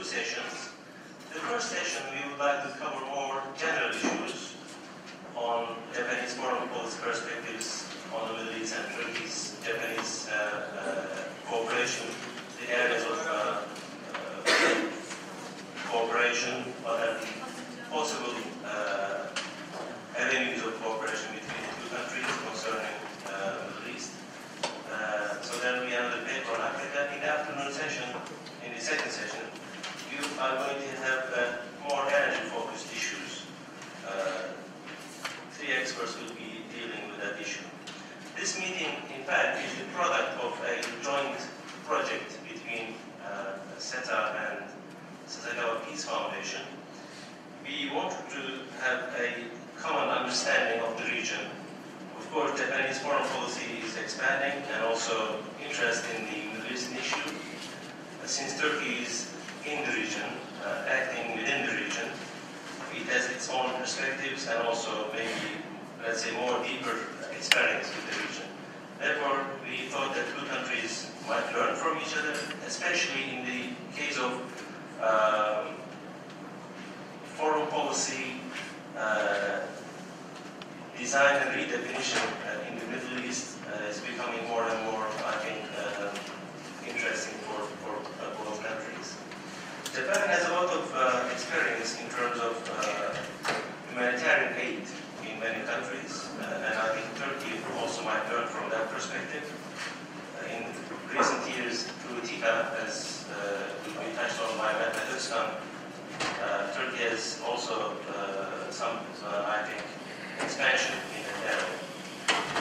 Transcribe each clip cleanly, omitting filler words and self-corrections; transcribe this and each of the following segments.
sessions. The first session, we would like to cover more general issues on Japanese foreign policy perspectives on the Middle East and Turkey's Japanese cooperation, the areas of cooperation, what are the possible avenues of cooperation between the two countries concerning the Middle East. So there will be another paper on Africa. In the afternoon session, in the second session, you are going to have more energy-focused issues. Three experts will be dealing with that issue. This meeting, in fact, is the product of a joint project between SETA and Sasakawa Peace Foundation. We wanted to have a common understanding of the region. Of course, Japanese foreign policy is expanding and also interest in the Middle Eastern issue. Since Turkey is in the region, acting within the region, it has its own perspectives and also maybe, let's say, more deeper experience with the region. Therefore, we thought that two countries might learn from each other, especially in the case of foreign policy design and redefinition in the Middle East is becoming more and more, I think, interesting for both countries. Japan has a lot of experience in terms of humanitarian aid in many countries, and I think Turkey also might learn from that perspective. In recent years, through TICA, as we touched on by Uzbekistan, Turkey has also some, I think, expansion in that area.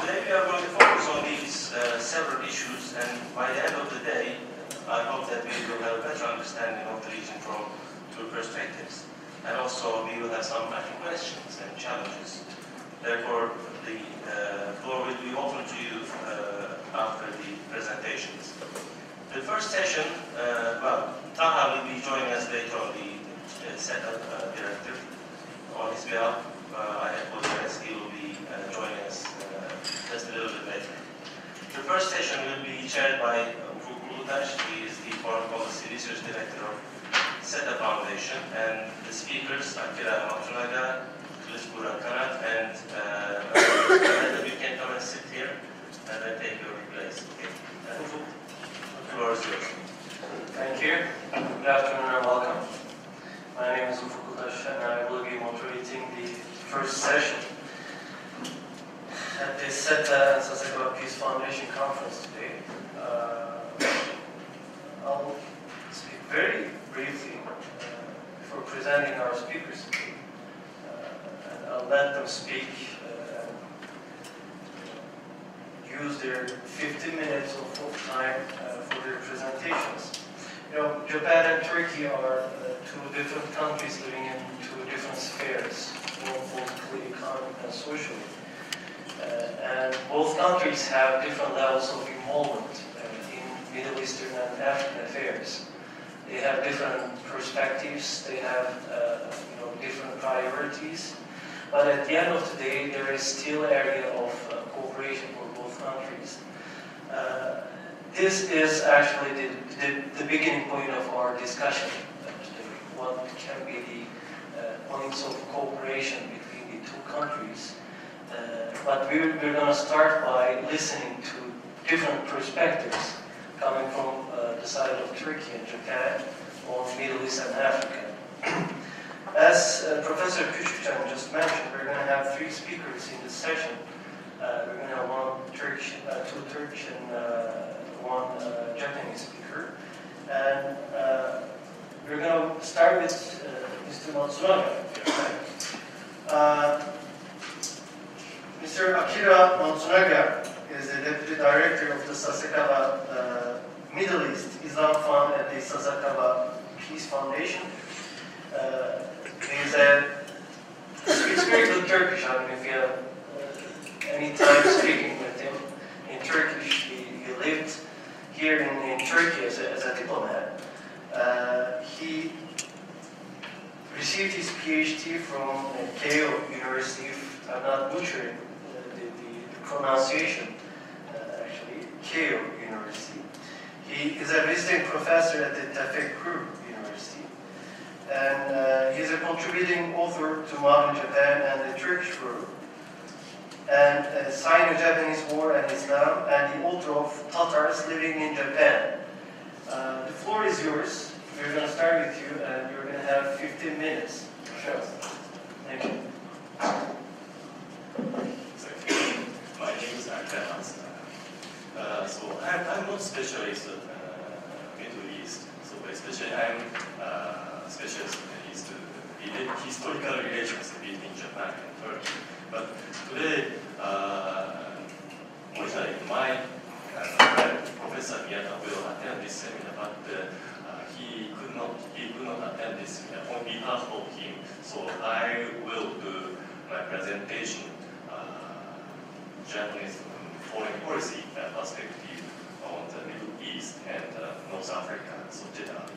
Today we are going to focus on these several issues, and by the end of the day, I hope that we will have a better understanding of the region from two perspectives. And also we will have some questions and challenges. Therefore, the floor will be open to you after the presentations. The first session, Taha will be joining us later on, the setup director. On his behalf, I apologize, he will be joining us just a little bit later. The first session will be chaired by he is the Foreign Policy Research Director of SETA Foundation, and the speakers, Akira Matsunaga, Kılıçburan Kanat, and you can come and sit here and then take your place. Okay. The floor is yours. Thank you. Good afternoon and welcome. My name is Ufuk Utaş and I will be moderating the first session at the SETA and Sasakawa Peace Foundation conference today. I'll speak very briefly before presenting our speakers today, and I'll let them speak and use their 15 minutes of time for their presentations. You know, Japan and Turkey are two different countries living in two different spheres, both politically, economically, and socially. And both countries have different levels of involvement Middle Eastern and African affairs. They have different perspectives, they have different priorities, but at the end of the day, there is still an area of cooperation for both countries. This is actually the beginning point of our discussion today. What can be the points of cooperation between the two countries? But we're going to start by listening to different perspectives coming from the side of Turkey and Japan on Middle East and Africa. As Professor Küçükcan just mentioned, we're going to have three speakers in this session. We're going to have two Turkish and one Japanese speaker. And we're going to start with Mr. Matsunaga. Mr. Akira Matsunaga is the Deputy Director of the Sasakawa Middle East Islam Fund at the Sasakawa Peace Foundation. He speaks very good Turkish. I mean, if you have any time speaking with him in Turkish, he lived here in Turkey as a diplomat. He received his PhD from Keio University, if I'm not butchering the pronunciation, actually, Keio University. He is a visiting professor at the Tefekkür University. leading author to modern Japan and the Turkish group, and Sino-Japanese War and Islam, and the author of Tatars Living in Japan. The floor is yours. We're going to start with you, and you're going to have 15 minutes. Sure. Thank you. My name is Akram. So I'm not specialist in Middle East. So especially I'm specialist in historical relations between Japan and Turkey. But today, originally my friend Professor Miyata will attend this seminar, but he could not attend this seminar on behalf of him. So I will do my presentation, Japanese foreign policy perspective on the Middle East and North Africa, so generally.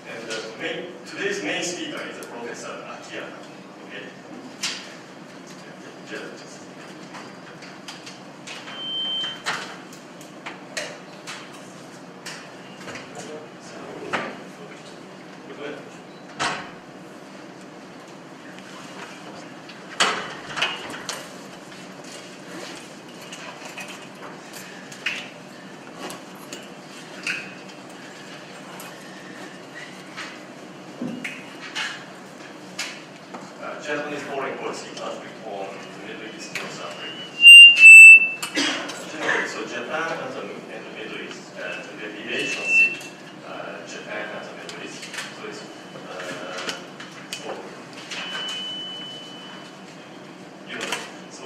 And today's main speaker is Professor Akiyama. Okay. Just Japanese foreign policy aspect on the Middle East, North Africa. Generally, so Japan and the Middle East, and the relationship Japan and the Middle East. So it's so you know, so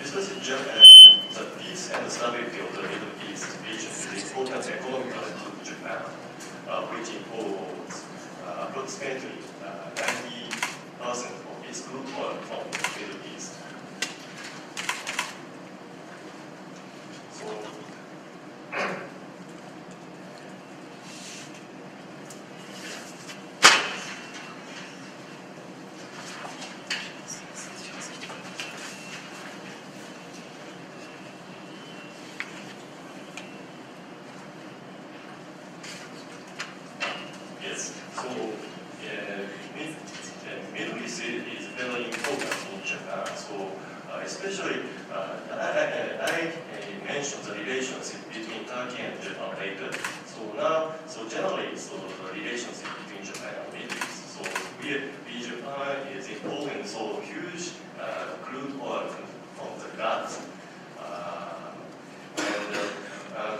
especially Japan, the peace and the stability of the Middle East region is important economically to Japan, which involves approximately 90% of its crude oil from the Middle East. So, yes, so Middle East is very important in Japan. So especially, I mentioned the relationship between Turkey and Japan later. So generally, so the relationship between Japan and Middle East. So Japan is importing so huge crude oil from the Gulf.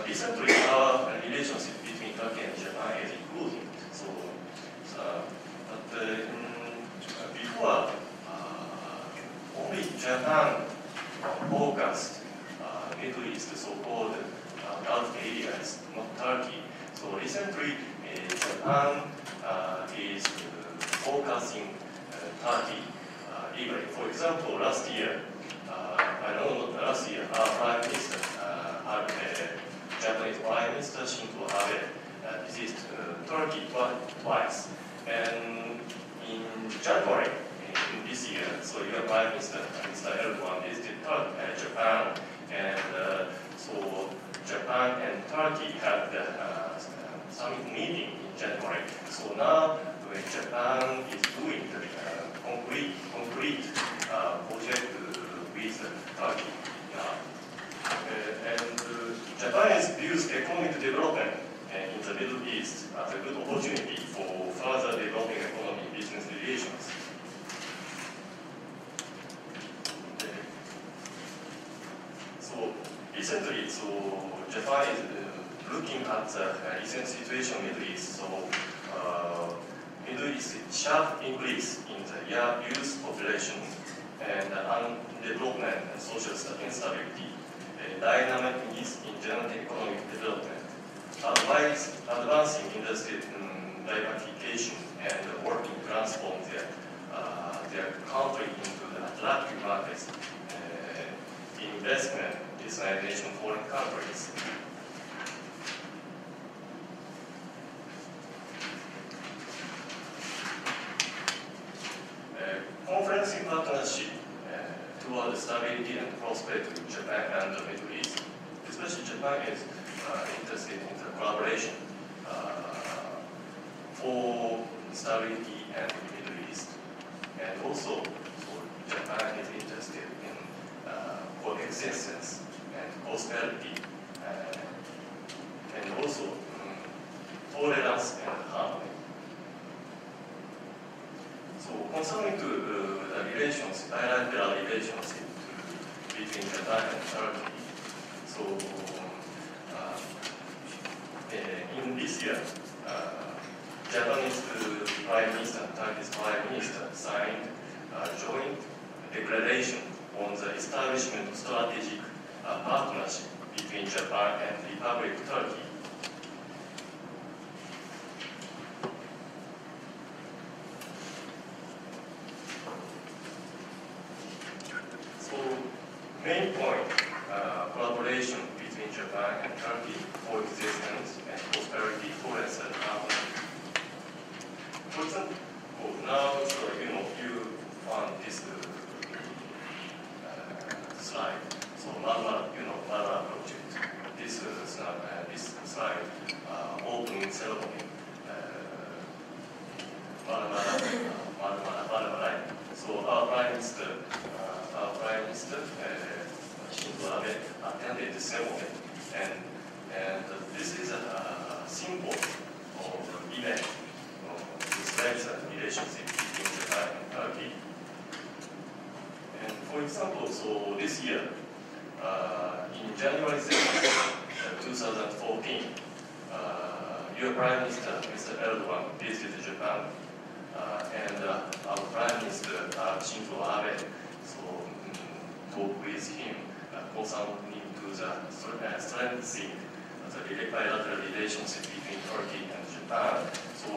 Recently, our relationship between Turkey and Japan is improving. Before, only Japan focused Middle East, so-called Gulf areas, not Turkey. So recently, Japan is focusing Turkey. Even, for example, last year, our Prime Minister, Japanese Prime Minister Shinzo Abe visited Turkey twice. And in January in this year, so your Prime Minister, Mr. Erdogan, visited Japan, and so Japan and Turkey had the summit meeting in January. So now Japan is doing the concrete project with Turkey. Japan views economic development in the Middle East as a good opportunity for further developing economy and business relations. So recently, Japan is looking at the recent situation in the Middle East. So Middle East sharp increase in the youth population and development and social instability, dynamic needs in general economic development, advancing industry diversification and working to transform their country into the attractive markets, investment, digitalization foreign countries. Conference in partnership toward the stability and prosperity in Japan and the Middle East. Especially Japan is interested in the collaboration for stability and the Middle East. And also, Japan is interested in coexistence and prosperity, and also tolerance and harmony. So concerning to the relations, bilateral relationship between Japan and Turkey, so in this year, Japanese Prime Minister and Turkish Prime Minister signed a joint declaration on the establishment of strategic partnership between Japan and the Republic of Turkey. So, main point, collaboration between Japan and Turkey, coexistence and prosperity, tolerance and harmony. For example, now, so, you found this slide. So, Marmara project. This slide, opening ceremony. Marmara. So, our Prime Minister, Shinzo Abe, attended the ceremony, and this is a symbol of the event to strengthen relationship between Japan and Turkey. And for example, so this year, in January 7th, 2014, your Prime Minister, Mr. Erdogan, visited Japan, and our Prime Minister, Shinzo Abe, so talked with him concerning to the strengthening the bilateral relationship between Turkey and Japan. So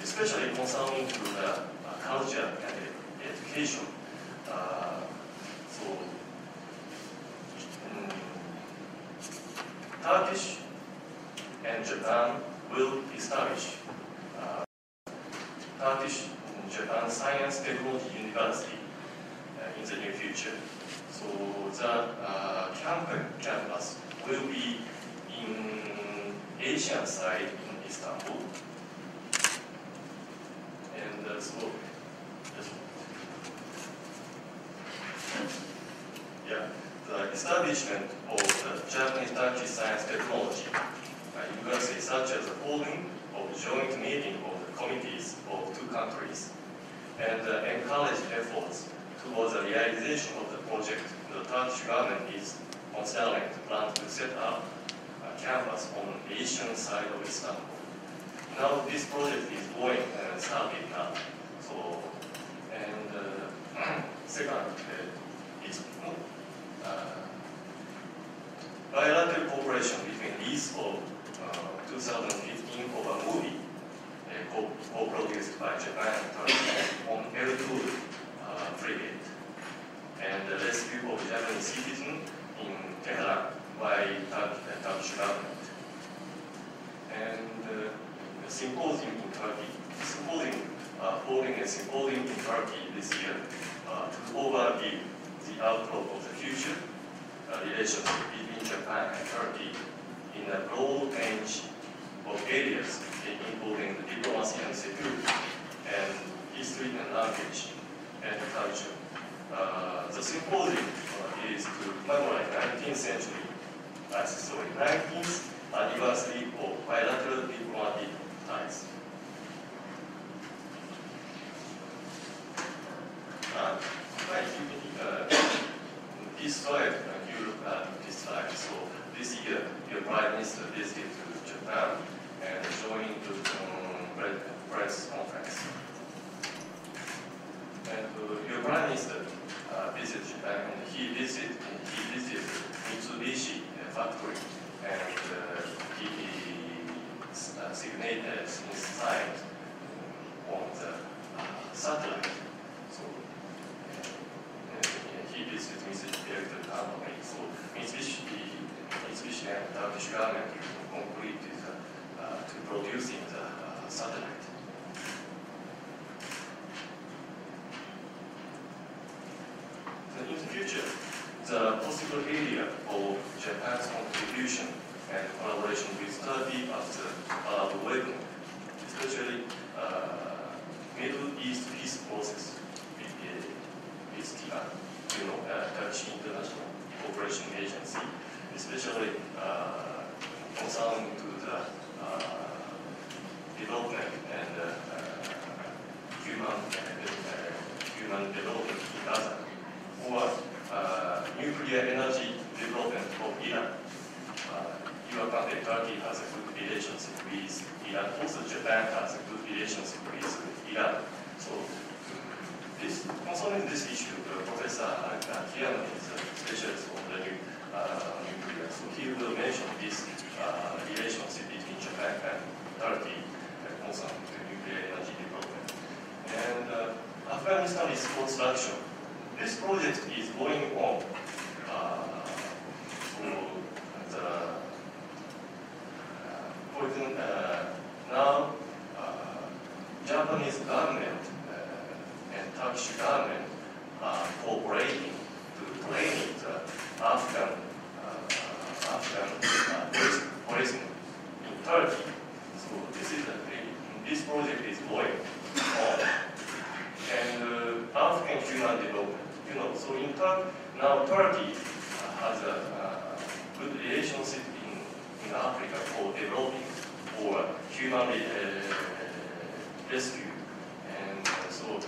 especially concerning to the culture and education. Turkish and Japan will establish Turkish and Japan Science Technology University in the near future. So the campus will be in Asian side in Istanbul. And the establishment of the Japanese-Turkish Science Technology University, such as the holding of joint meeting of the committees of two countries, and encourage efforts towards the realization of the project. The Turkish government is considering the plan to set up a campus on the Asian side of Istanbul. Now this project is going and started now. So, and second, it's bilateral cooperation between these of 2015 of a movie co-produced by Japan and Turkey on L2 frigate, and the rescue of Japanese citizen in Tehran by Turkish government. And the symposium in Turkey, holding a symposium in Turkey this year to overview the outlook of the future relationship between Japan and Turkey in a broad range of areas, including the diplomacy and security, and history and language and culture. The symposium is to commemorate 19th anniversary of bilateral diplomatic ties. This slide, you look at this slide. So this year, your Prime Minister visited to Japan and joined the press conference. And your Prime Minister visited Japan, and he visited Mitsubishi factory, and he signed on the satellite. So he visited Mitsubishi electric company. So Mitsubishi and Turkish government completed to producing the satellite. future, the possible area for Japan's contribution and collaboration with Turkey as the welcome, especially Middle East peace process with TICA, Turkish International Cooperation Agency, especially concerned to the development and human development in Gaza, or nuclear energy development of Iran. Your country, Turkey, has a good relationship with Iran. Also, Japan has a good relationship with Iran. So, concerning this issue, Professor Kiyama is a specialist on the nuclear. So he will mention this relationship between Japan and Turkey concerning the nuclear energy development. And Afghanistan is construction. This project is going on. For example, now Japanese government and Turkish government are cooperating to train the Afghan policemen in Turkey. So this project is going on. And African human development, so in now Turkey has a good relationship in Africa for developing or human rescue. And so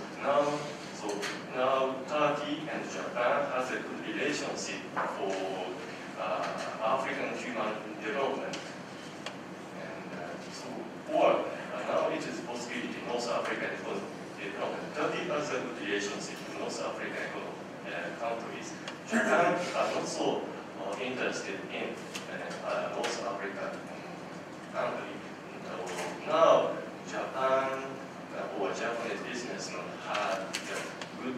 now Turkey and Japan has a good relationship for African human development. And now it is possibility North African development. Turkey has a good relationship with North African countries. Japan is also interested in North African country. Now Japan or Japanese businessmen have good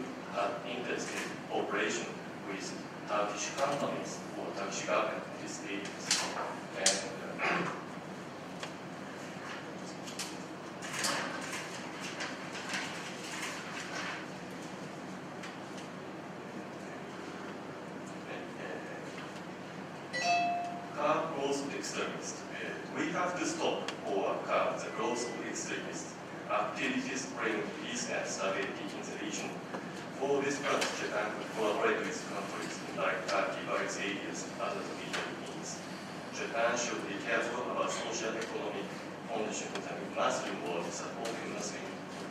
interested cooperation with Turkish companies or Turkish government in these areas. And growth of extremists. We have to stop or curb the growth of extremist activities bringing peace and stability in the region. For this purpose, Japan could collaborate with countries like Turkey, various areas, other the region means. Japan should be careful about social economic conditions in the Muslim world, supporting Muslim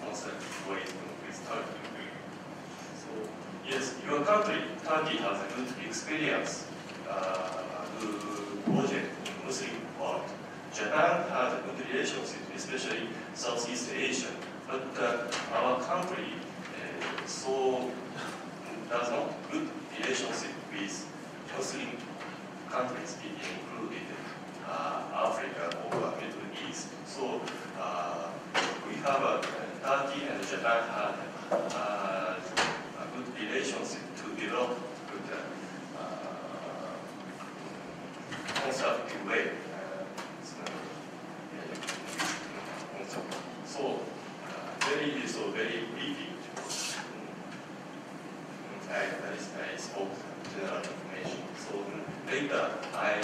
constructive ways with Turkey. So, yes, your country, Turkey, has a good experience project in Muslim world. Japan has a good relationship, especially Southeast Asia, but our country does not good relationship with Muslim countries, including Africa or Middle East. So we have Turkey and Japan have a good relationship to develop good constructive way. So very briefly, I spoke general information. So later I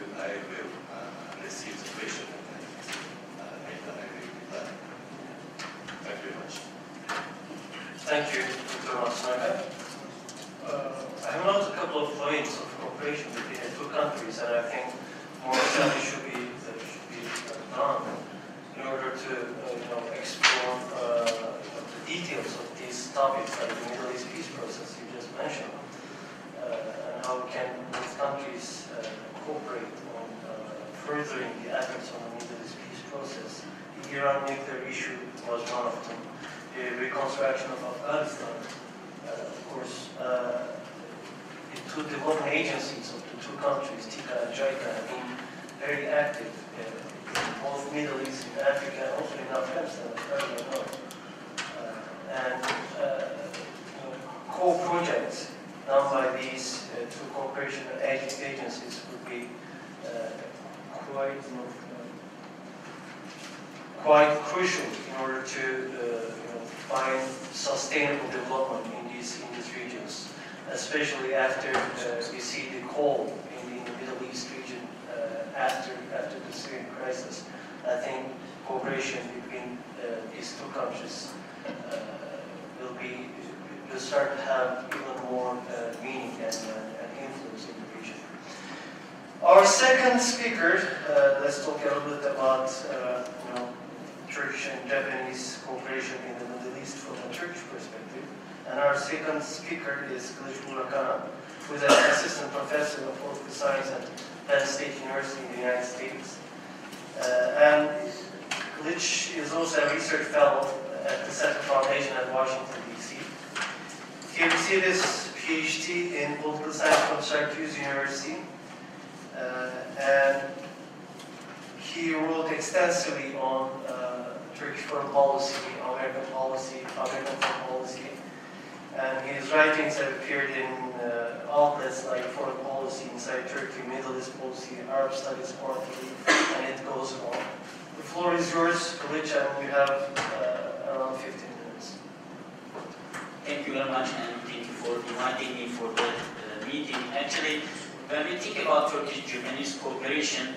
will receive the question. Later I will reply. Thank you very much. Thank you, Dr. Matsunaga. I have noted a couple of points of cooperation between the two countries, and I think more study should be done in order to explore the details of these topics, like the Middle East peace process you just mentioned, and how can both countries cooperate on furthering the efforts on the Middle East peace process. The Iran nuclear issue was one of them. The reconstruction of Afghanistan, of course, the two development agencies of the two countries, TICA and JICA, have been very active in both Middle East, in Africa, and also in Afghanistan, as far as I know. And co-projects done by these two cooperation agencies would be quite crucial in order to find sustainable development in these regions, especially after we see the coal in the Middle East region after the Syrian crisis. I think cooperation between these two countries will start to have even more meaning and influence in the region. Our second speaker, let's talk a little bit about Turkish and Japanese cooperation in the Middle East from a Turkish perspective. And our second speaker is Kılıç Murakana, who is an assistant professor of political science at Penn State University in the United States. And Kılıç is also a research fellow at the Center Foundation at Washington, D.C. He received his PhD in political science from Syracuse University. And he wrote extensively on Turkish foreign policy, American policy, American foreign policy. And his writings have appeared in outlets like Foreign Policy Inside Turkey, Middle East Policy, Arab Studies Quarterly, and it goes on. The floor is yours, Kılıç, and you have around 15 minutes. Thank you very much, and thank you for inviting me for the meeting. Actually, when we think about Turkish-Japanese cooperation,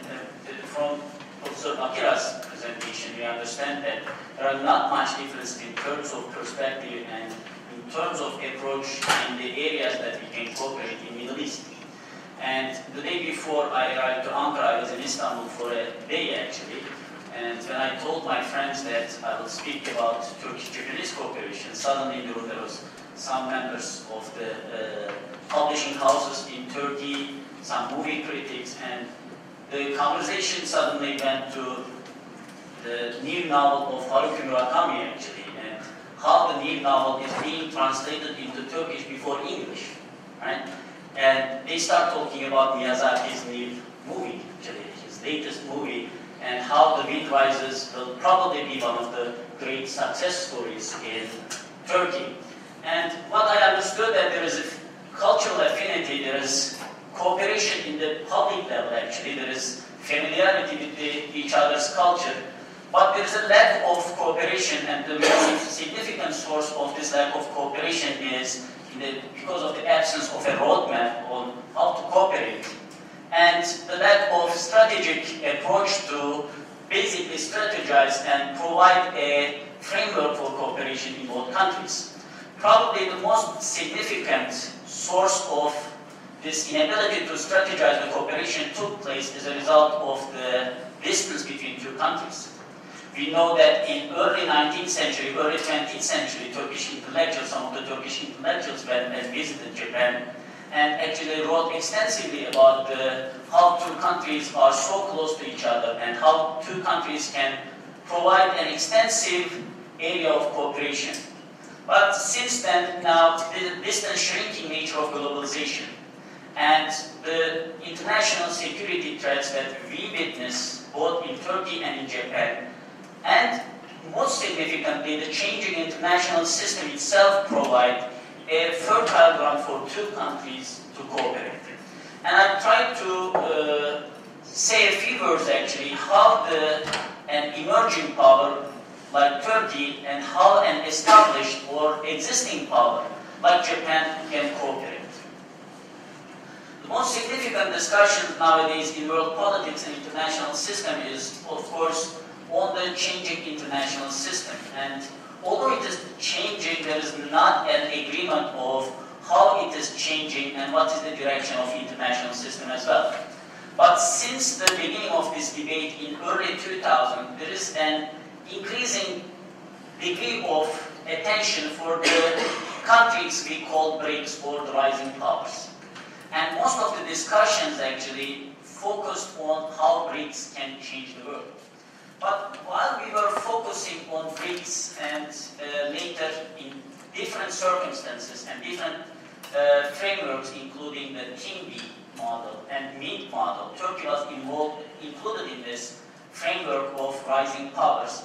from Professor Akira's presentation, we understand that there are not much difference in terms of perspective and in terms of approach in the areas that we can cooperate in Middle East. And the day before I arrived to Ankara, I was in Istanbul for a day actually. And when I told my friends that I will speak about Turkish-Japanese cooperation, suddenly there was some members of the publishing houses in Turkey, some movie critics, and the conversation suddenly went to the new novel of Haruki Murakami actually, and how the new novel is being translated into Turkish before English, right? And they start talking about Miyazaki's new movie, actually, his latest movie, and how The Wind Rises will probably be one of the great success stories in Turkey. And what I understood that there is a cultural affinity, there is cooperation in the public level actually, there is familiarity with each other's culture, but there is a lack of cooperation, and the most significant source of this lack of cooperation is because of the absence of a roadmap on how to cooperate, and the lack of strategic approach to basically strategize and provide a framework for cooperation in both countries. Probably the most significant source of this inability to strategize the cooperation took place as a result of the distance between two countries. We know that in early 19th century, early 20th century, Turkish intellectuals, some of the Turkish intellectuals went and visited Japan and actually wrote extensively about how two countries are so close to each other and how two countries can provide an extensive area of cooperation. But since then, now, the distance shrinking nature of globalization and the international security threats that we witness both in Turkey and in Japan, and most significantly, the changing international system itself provide a fertile ground for two countries to cooperate. And I tried to say a few words actually how an emerging power like Turkey and how an established or existing power like Japan can cooperate. The most significant discussion nowadays in world politics and international system is, of course, on the changing international system. And although it is changing, there is not an agreement of how it is changing and what is the direction of the international system as well. But since the beginning of this debate in early 2000, there is an increasing degree of attention for the countries we call BRICS or the rising powers. And most of the discussions actually focused on how BRICS can change the world. But while we were focusing on BRICS and later in different circumstances and different frameworks, including the TIMBY model and MINT model, Turkey was included in this framework of rising powers.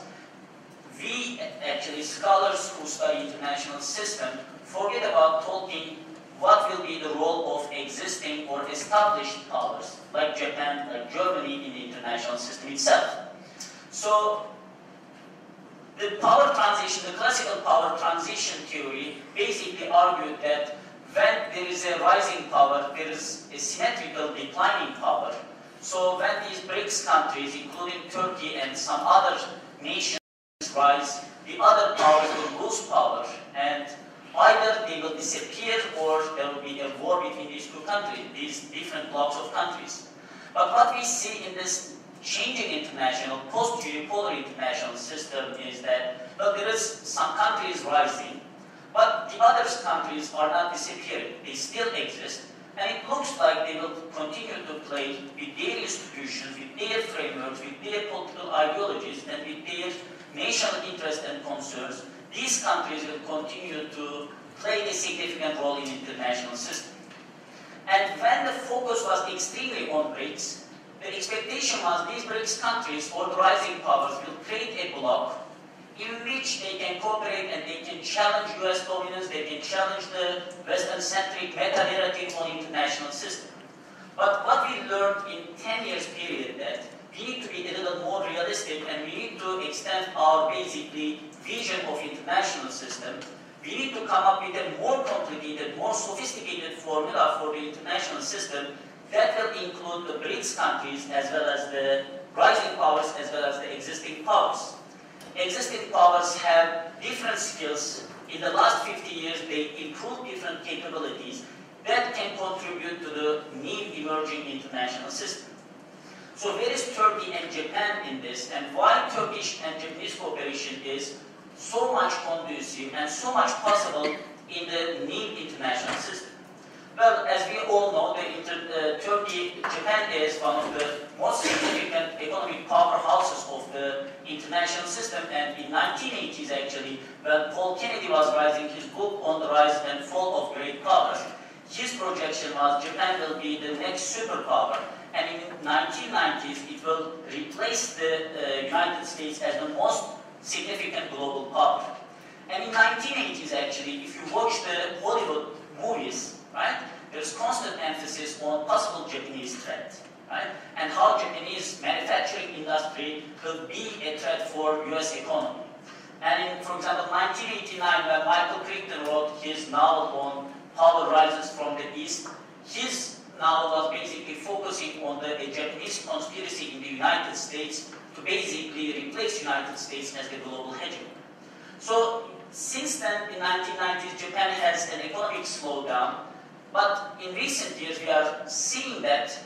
We, actually, scholars who study international system, forget about talking what will be the role of existing or established powers, like Japan, like Germany, in the international system itself. So, the power transition, the classical power transition theory basically argued that when there is a rising power, there is a symmetrical declining power. So when these BRICS countries, including Turkey and some other nations, rise, the other powers will lose power, and either they will disappear or there will be a war between these two countries, these different blocks of countries. But what we see in this changing international, post-unipolar international system is that, well, there is some countries rising, but the other countries are not disappearing. They still exist, and it looks like they will continue to play with their institutions, with their frameworks, with their political ideologies, and with their national interests and concerns. These countries will continue to play a significant role in the international system. And when the focus was extremely on BRICS, the expectation was these BRICS countries or the rising powers will create a bloc in which they can cooperate and they can challenge US dominance, they can challenge the Western-centric meta-narrative on international system. But what we learned in 10 years period that we need to be a little more realistic and we need to extend our basically vision of international system. We need to come up with a more complicated, more sophisticated formula for the international system that will include the BRICS countries as well as the rising powers as well as the existing powers. Existing powers have different skills. In the last 50 years, they improved different capabilities that can contribute to the new emerging international system. So where is Turkey and Japan in this, and why Turkish and Japanese cooperation is so much conducive and so much possible in the new international system? Well, as we all know, Japan is one of the most significant economic powerhouses of the international system, and in 1980s actually, when Paul Kennedy was writing his book on the rise and fall of great powers, his projection was Japan will be the next superpower, and in 1990s it will replace the United States as the most significant global power. And in 1980s actually, if you watch the Hollywood movies, right, there's constant emphasis on possible Japanese threat, right, and how Japanese manufacturing industry will be a threat for US economy. And in, for example, 1989, when Michael Crichton wrote his novel on Power Rises from the East, his novel was basically focusing on the Japanese conspiracy in the United States to basically replace United States as the global hegemon. So since then, in 1990s, Japan has an economic slowdown, but in recent years we are seeing that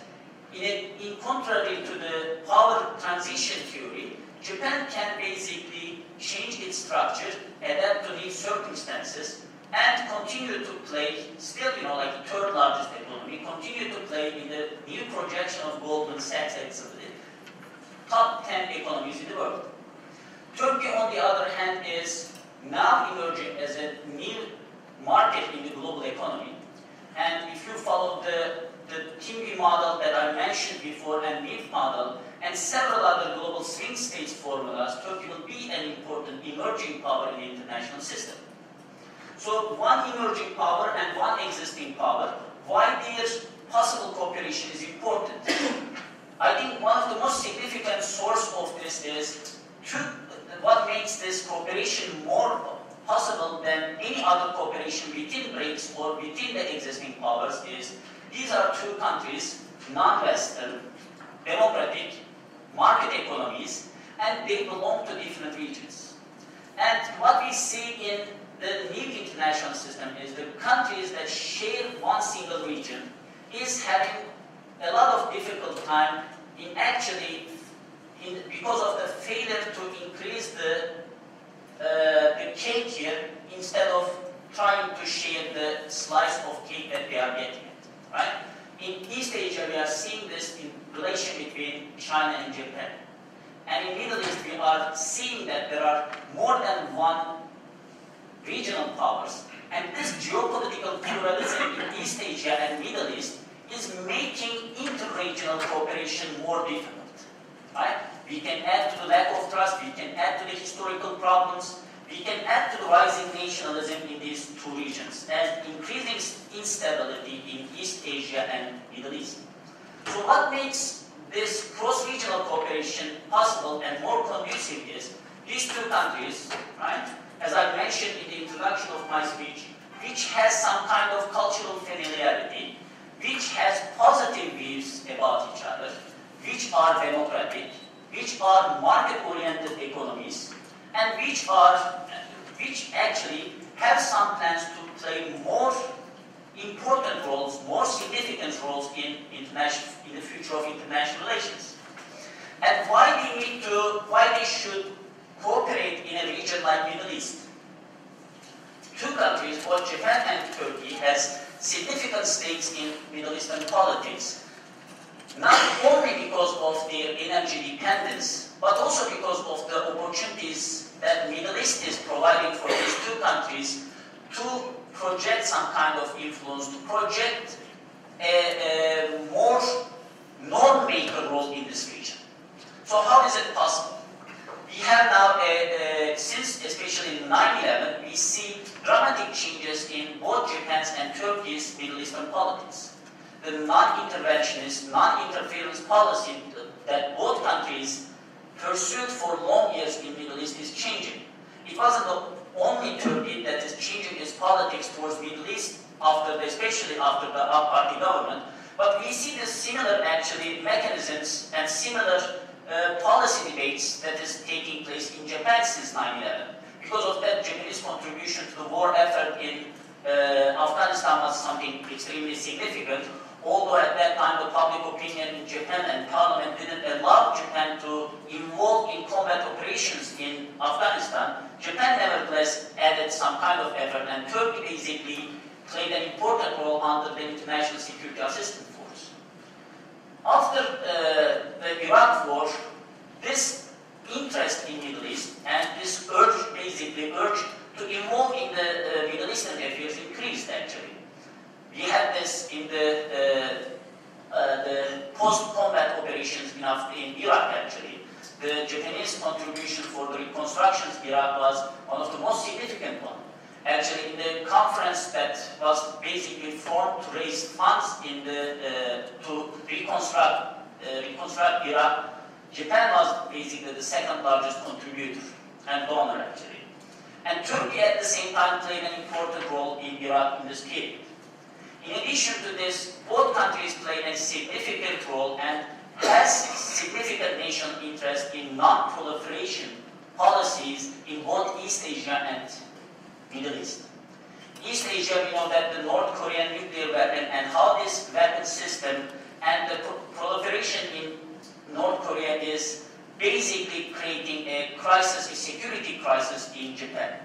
in contrary to the power transition theory, Japan can basically change its structure, adapt to new circumstances, and continue to play, still, like the third largest economy, continue to play in the new projection of Goldman Sachs actually, top 10 economies in the world. Turkey, on the other hand, is now emerging as a new market in the global economy. And if you follow the Timby model that I mentioned before and MIF model and several other global swing states formulas, Turkey will be an important emerging power in the international system. So one emerging power and one existing power, why their possible cooperation is important. I think one of the most significant source of this is what makes this cooperation more possible than any other cooperation within BRICS or within the existing powers is these are two countries, non-Western, democratic, market economies, and they belong to different regions. And what we see in the new international system is the countries that share one single region is having a lot of difficult time in actually, because of the failure to increase the cake here instead of trying to share the slice of cake that they are getting it, right? In East Asia, we are seeing this in relation between China and Japan. And in Middle East, we are seeing that there are more than one regional powers. And this geopolitical pluralism in East Asia and Middle East is making interregional cooperation more difficult, right? We can add to the lack of trust, we can add to the historical problems, we can add to the rising nationalism in these two regions and increasing instability in East Asia and Middle East. So what makes this cross-regional cooperation possible and more conducive is these two countries, right, as I mentioned in the introduction of my speech, which has some kind of cultural familiarity, which has positive views about each other, which are democratic, which are market-oriented economies, and which actually have some plans to play more important roles, more significant roles in the future of international relations. And why they should cooperate in a region like Middle East. Two countries, both Japan and Turkey, has significant stakes in Middle Eastern politics, not only because of their energy dependence, but also because of the opportunities that Middle East is providing for these two countries to project some kind of influence, to project a more norm-maker role in this region. So how is it possible? We have now, since especially 9/11, we see dramatic changes in both Japan's and Turkey's Middle Eastern politics. The non-interventionist, non-interference policy that both countries pursued for long years in Middle East is changing. It wasn't only Turkey that is changing its politics towards Middle East, especially after the Party government, but we see the similar actually mechanisms and similar policy debates that is taking place in Japan since 9/11. Because of that, Japanese contribution to the war effort in Afghanistan was something extremely significant. Although at that time the public opinion in Japan and parliament didn't allow Japan to involve in combat operations in Afghanistan, Japan nevertheless added some kind of effort, and Turkey basically played an important role under the International Security Assistance Force. After the Iraq War, this interest in Middle East and this urge to involve in the Middle Eastern affairs increased actually. We had this in the post-combat operations in Iraq actually. The Japanese contribution for the reconstruction of Iraq was one of the most significant ones. Actually, in the conference that was basically formed to raise funds to reconstruct Iraq, Japan was basically the second largest contributor and donor actually. And Turkey at the same time played an important role in Iraq in this period. In addition to this, both countries played a significant role and has significant national interest in non-proliferation policies in both East Asia and Middle East. East Asia, we know that the North Korean nuclear weapon and how this weapon system and the proliferation in North Korea is basically creating a crisis, a security crisis in Japan.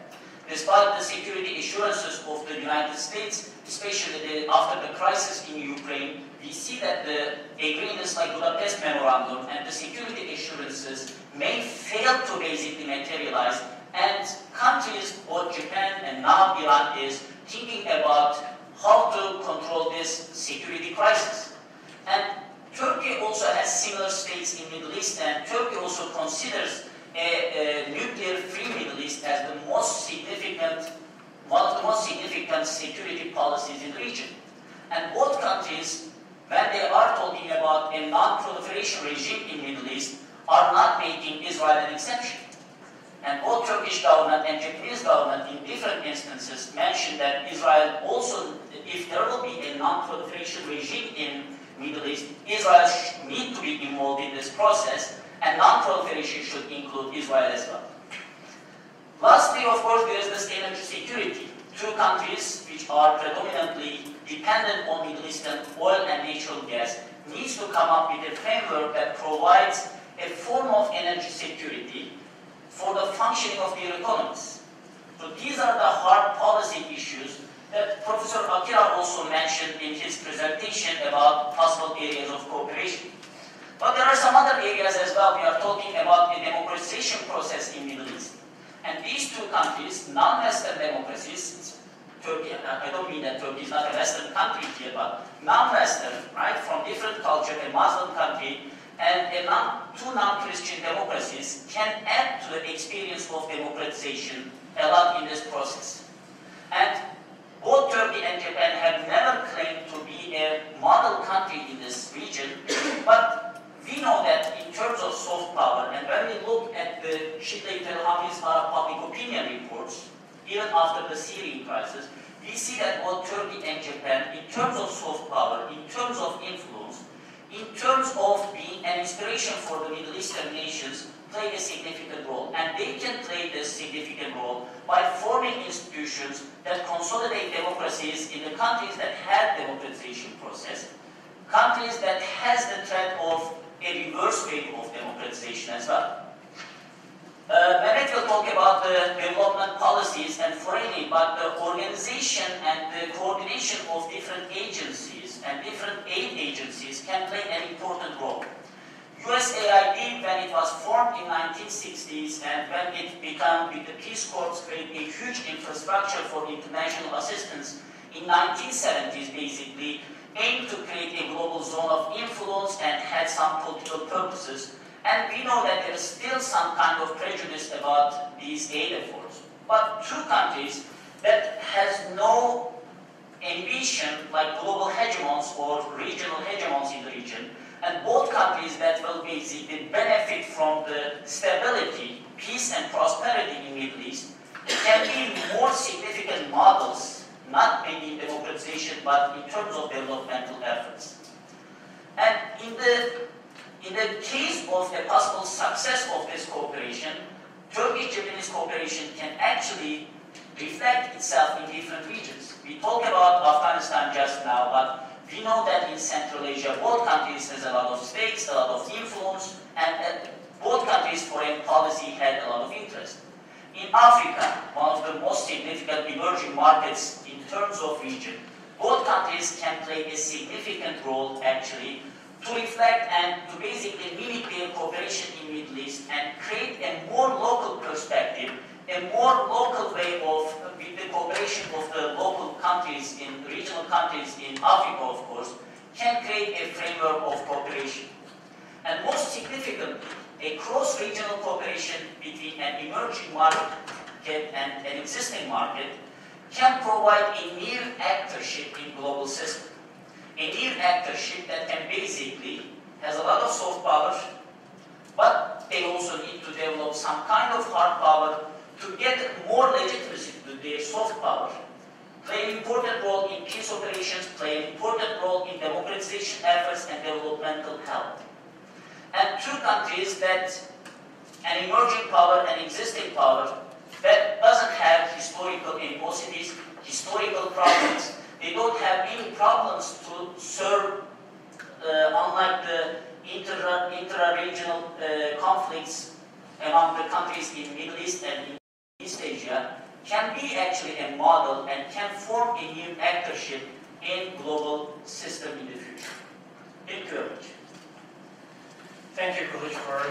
Despite the security assurances of the United States, especially after the crisis in Ukraine, we see that the agreements like Budapest Memorandum and the security assurances may fail to basically materialize, and countries, both Japan and now Iran, is thinking about how to control this security crisis. And Turkey also has similar stakes in Middle East, and Turkey also considers a nuclear-free Middle East as the most significant, one of the most significant security policies in the region. And both countries, when they are talking about a non-proliferation regime in Middle East, are not making Israel an exception. And both Turkish government and Japanese government in different instances mentioned that Israel also, if there will be a non-proliferation regime in Middle East, Israel need to be involved in this process, and non-proliferation should include Israel as well. Lastly, of course, there is this energy security. Two countries which are predominantly dependent on Middle Eastern oil and natural gas needs to come up with a framework that provides a form of energy security for the functioning of their economies. So these are the hard policy issues that Professor Akira also mentioned in his presentation about possible areas of cooperation. But there are some other areas as well. We are talking about a democratization process in Middle East. And these two countries, non-Western democracies, Turkey, I don't mean that Turkey is not a Western country here, but non-Western, right, from different culture, a Muslim country, and two non-Christian democracies can add to the experience of democratization a lot in this process. And both Turkey and Japan have never claimed to be a model country in this region, but we know that in terms of soft power, and when we look at the Shidla Syrian crisis, we see that both Turkey and Japan, in terms of soft power, in terms of influence, in terms of being an inspiration for the Middle Eastern nations, play a significant role. And they can play this significant role by forming institutions that consolidate democracies in the countries that had democratization process, countries that has the threat of a reverse wave of democratization as well. Mehmet will talk about the development policies and foreign aid, but the organization and the coordination of different agencies and different aid agencies can play an important role. USAID, when it was formed in 1960s and when it began with the Peace Corps, created a huge infrastructure for international assistance in 1970s, basically aimed to create a global zone of influence and had some political purposes. And we know that there is still some kind of prejudice about these aid efforts. But two countries that has no ambition like global hegemons or regional hegemons in the region, and both countries that will basically benefit from the stability, peace and prosperity in the Middle East, can be more significant models, not maybe in democratization, but in terms of developmental efforts. And in the case of a possible success of this cooperation, Turkish-Japanese cooperation can actually reflect itself in different regions. We talked about Afghanistan just now, but we know that in Central Asia, both countries has a lot of stakes, a lot of influence, and both countries' foreign policy had a lot of interest. In Africa, one of the most significant emerging markets in terms of region, both countries can play a significant role actually to reflect and to basically mimic their cooperation in Middle East and create a more local perspective, a more local way of, with the cooperation of the local countries, in regional countries in Africa, of course, can create a framework of cooperation. And most significantly, a cross-regional cooperation between an emerging market and an existing market can provide a near actorship in global system. A near actorship that can basically has a lot of soft power, but they also need to develop some kind of hard power to get more legitimacy to their soft power, play an important role in peace operations, play an important role in democratization efforts and developmental help. And two countries that an emerging power and existing power that doesn't have historical animosities, historical problems. They don't have any problems to serve, unlike the intra-regional conflicts among the countries in Middle East and in East Asia, can be actually a model and can form a new actorship in global system in the future. Thank you very much. Thank you, Kılıç, for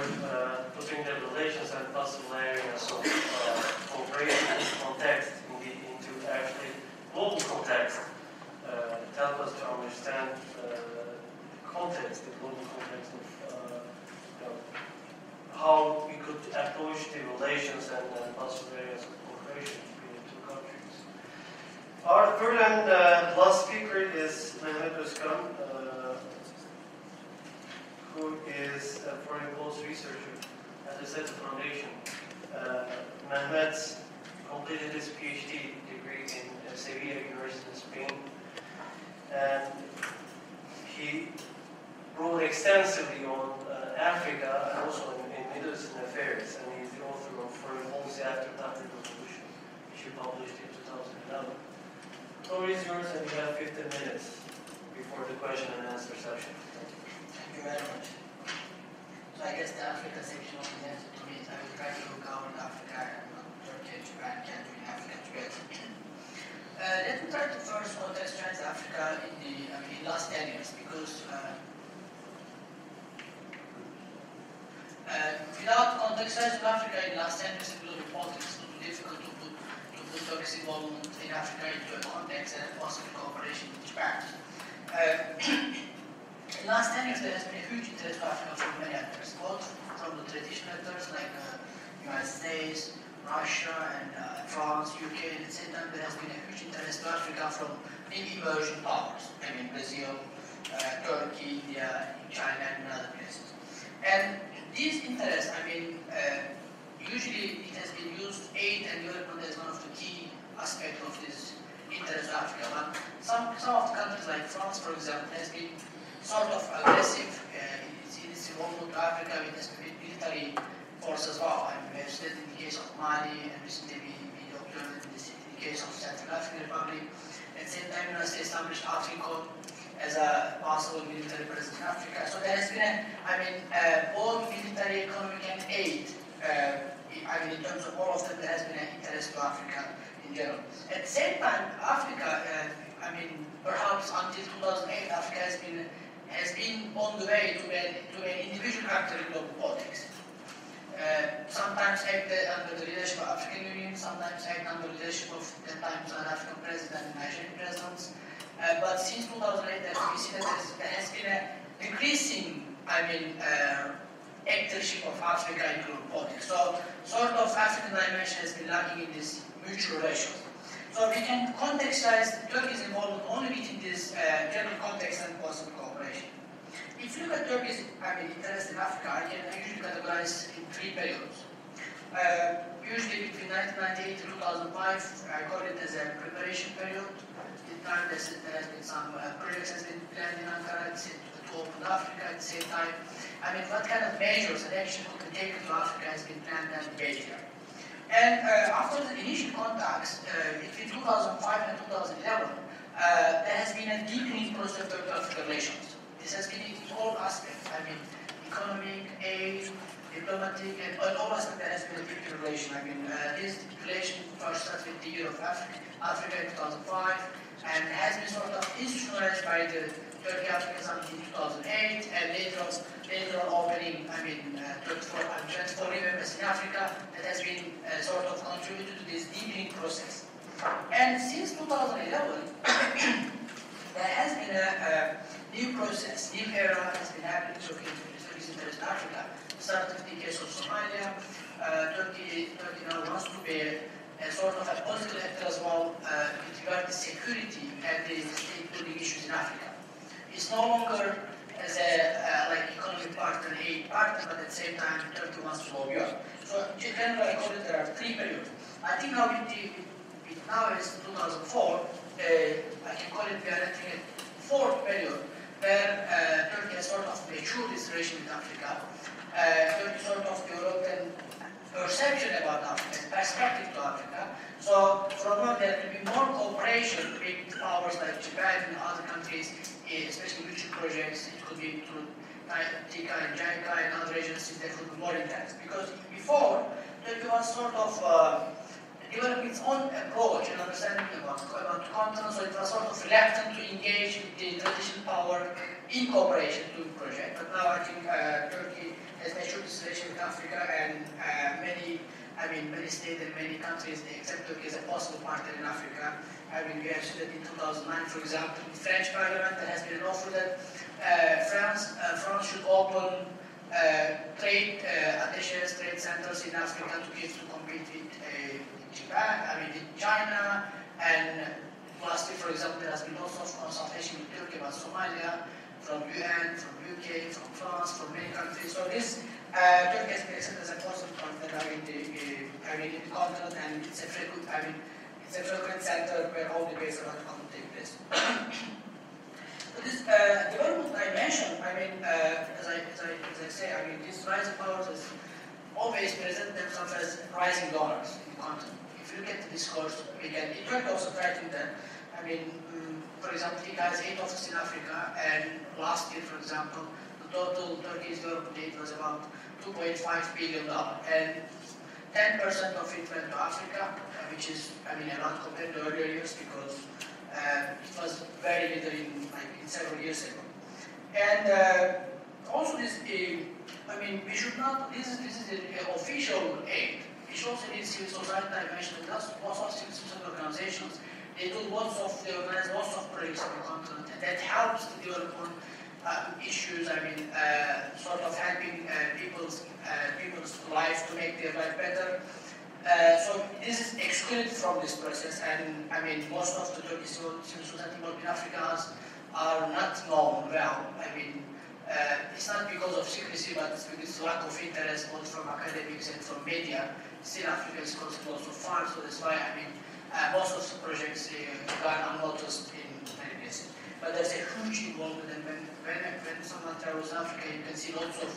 putting the relations and possible areas of cooperation context into actually global context. Help us to understand the context, the global context of how we could approach the relations and possible areas of cooperation between the two countries. Our third and last speaker is Mehmet Özkan, who is a foreign policy researcher at the Center Foundation. Mehmet completed his PhD degree in Sevilla University in Spain, and he wrote extensively on Africa and also in Middle Eastern affairs, and he's the author of Foreign Policy After Tahrir Revolution, which he published in 2011. The floor is yours, and you have 15 minutes before the question and answer session. Thank you very much. So I guess the Africa section of the answer to me is I will try to cover Africa and what Turkey and Japan can do in Africa together. Let me try to first contextualize Africa in the last 10 years, because without contextualizing Africa in the last 10 years in global politics, it would be difficult to put Turkey's involvement in Africa into a context and possible cooperation with Japan. In the last 10 years, there has been a huge interest in Africa from many actors, both from the traditional actors like the United States, Russia, and France, UK, and etc. There has been a huge interest in Africa from big emerging powers. I mean, Brazil, Turkey, India, China, and other places. And these interests, I mean, usually it has been used, aid and development as one of the key aspect of this interest to Africa. But some of the countries like France, for example, has been sort of aggressive in its involvement to Africa with military force as well. And we have seen it in the case of Mali, and recently we documented this in the case of Central African Republic. At the same time, United States established Africa as a possible military presence in Africa. So there has been, both military, economic, and aid. In terms of all of them, there has been an interest to Africa in general. At the same time, Africa, perhaps until 2008, Africa has been on the way to an individual actor in global politics. Sometimes acted under the leadership of African Union, sometimes acted under the leadership of the time South African president and Nigerian presidents. But since 2008, we see that there has been a decreasing, actorship of Africa in global politics. So, sort of African dimension has been lacking in this mutual relations. So we can contextualize Turkey's involvement only within this general context and possible cooperation. If you look at Turkey's interest in Africa, I can usually categorize in 3 periods. Usually between 1998 to 2005, I call it as a preparation period. In time there has been some projects has been planned in Ankara to open Africa at the same time. What kind of measures and action could be taken to Africa has been planned and debated here. And after the initial contacts, between 2005 and 2011, there has been a deepening process of Turkish relations. This has been in all aspects, economic, aid, diplomatic, and all aspects there has been a deepening relation. This relation first started with the Year of Africa in 2005, and has been sort of institutionalized by the Turkey-Africa Summit in 2008, and later on opening, 24 members in Africa, that has been sort of contributed to this deepening process. And since 2011, there has been a new process, new era has been happening in Turkey's interest in Africa. Started with the case of Somalia. Turkey now wants to be a sort of a political actor as well with regard to security and the state-building issues in Africa. It's no longer as a economic partner, aid partner, but at the same time, Turkey wants to go beyond. So generally, I call it there are 3 periods. I think now now is 2004. I can call it we are entering a 4th period where Turkey has sort of matured its relation with Africa. Turkey sort of developed a perception about Africa, perspective to Africa. So from now there will be more cooperation with powers like Japan and other countries, especially mutual projects. It could be through TICA and JICA and other agencies that would be more intense. Because before, Turkey was sort of developing its own approach and understanding about the continent, so it was sort of reluctant to engage with the traditional power in cooperation to the project. But now I think Turkey has matured its relation with Africa, and many states and many countries they accept Turkey as a possible partner in Africa. We have seen that in 2009, for example, in the French Parliament, there has been an offer that France should open trade attachés, trade centers in Africa to compete with Japan, with China, and lastly, for example, there has been lots of consultation with Turkey about Somalia, from UN, from UK, from France, from many countries. So this Turkey has been accepted as a possible partner in the continent, and it's a frequent, it's a frequent center where all debates about the continent take place. So this development I mentioned, as I say, these rising powers has always present themselves as rising donors in the continent. If you look at the discourse, Turkey also tried to that. For example, it has 8 offices in Africa, and last year, for example, the total Turkey's development aid was about $2.5 billion, and 10% of it went to Africa, which is, a lot compared to earlier years, because it was very little in several years ago. And also this, we should not, this is the official aid. We should also need civil society dimension, and that's lots of civil society organizations. They organize lots of projects on the continent, and that helps the development issues, sort of helping people's life to make their life better. So this is excluded from this process, and most of the Turkish civil society involved in Africa are not known well. It's not because of secrecy, but it's because of lack of interest, both from academics and from media. Still, Africa is considered also far, so that's why most of the projects gone unnoticed in many places. But there's a huge involvement, and when someone travels Africa, you can see lots of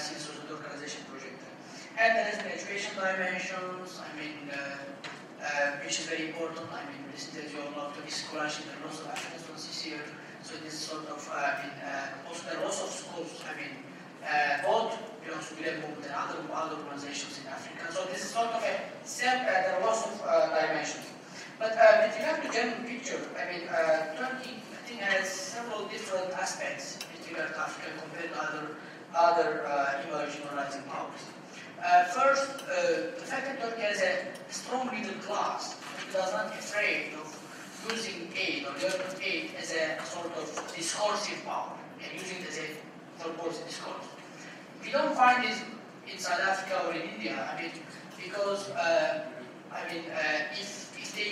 scenes of the organization project. And there has been education dimensions, I mean, which is very important. I mean, recently, as you all know, Turkish scholarship, and lots of African students this year. So this is sort of, also there are lots of schools, both belongs to Gülen movement and other organizations in Africa. So this is sort of there are lots of dimensions. But with regard to general picture, Turkey, I think, has several different aspects with regard to Africa compared to other emerging or rising powers. First, the fact that Turkey has a strong middle class, it does not be afraid of using aid or development aid as a sort of discursive power and using it as a third-person discourse. We don't find this in South Africa or in India. Because if they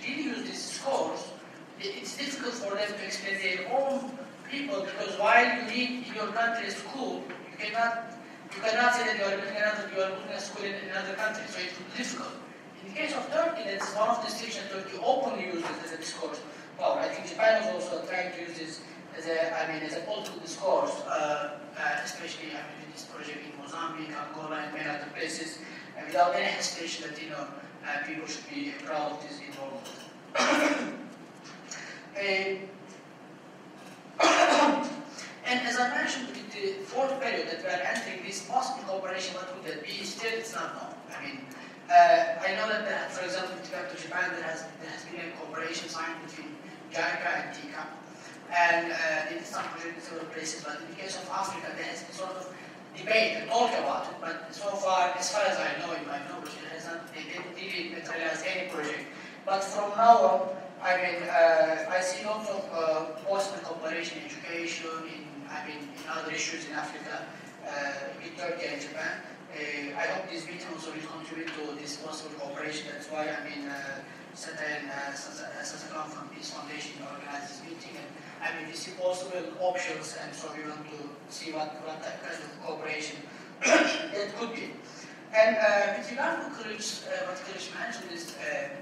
really use this discourse, it's difficult for them to explain their own people, because while you need in your country a school, you cannot say that you are building a school in another country, so it's difficult. In the case of Turkey, that's one of the restrictions. Turkey openly uses it as a discourse power. I think Japan is also trying to use this as a political discourse, especially with this project in Mozambique, Angola, and many other places, and without any hesitation that people should be proud of this involvement. And as I mentioned, with the fourth period that we are entering, this possible cooperation, what would that be? Still, it's not known. I know that, for example, with regard to Japan, there has been a cooperation signed between JICA and TICA, and there is some project in several places. But in the case of Africa, there has been sort of debate and talk about it. But so far as I know, in my knowledge, they didn't really materialize any project. But from now on, I see lots of possible cooperation in education, in other issues in Africa with Turkey and Japan. I hope this meeting also will contribute to this possible cooperation. That's why Sasakalam from Peace Foundation organized this meeting, and we see possible options, and so we want to see what kind of cooperation that could be. And with regard to what Kılıç mentioned is,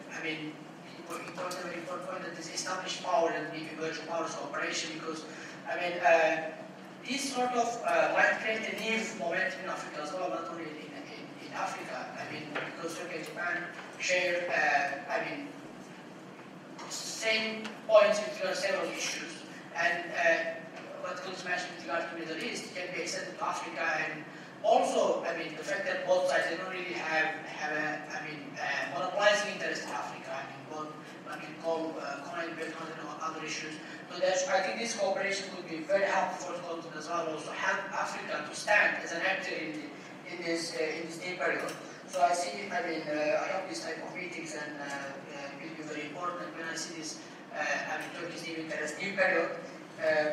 very important point that this established power and the emerging powers cooperation, because this sort of might create a new momentum in Africa as well, not only in Africa. Because Turkey and Japan share, same points with regard to several issues, and what Kılıç mentioned with regard to the Middle East can be extended to Africa, and also, the fact that both sides don't really have a monopolizing interest in Africa. Both colonial background and other issues. So I think this cooperation could be very helpful for the continent as well. Also help Africa to stand as an actor in this new period. So I see. I hope this type of meetings and will be very important. When I see this, Turkey's new interest, new period,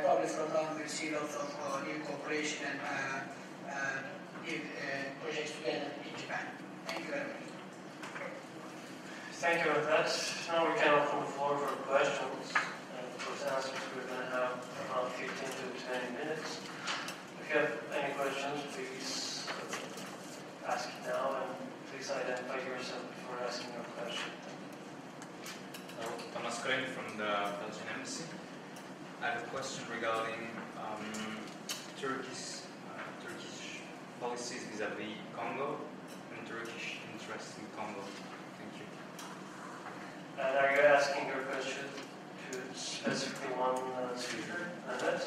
probably from now we'll see lots of new cooperation and projects together in Japan. Thank you very much. Thank you for that. Now we can open the floor for questions. And for answers, we're going to have around 15 to 20 minutes. If you have any questions, please ask it now, and please identify yourself before asking your question. Hello, Thomas Crane from the Belgian Embassy. I have a question regarding Turkish policies vis-à-vis Congo and Turkish interest in Congo. Thank you. And are you asking your question to specifically one speaker? Annette?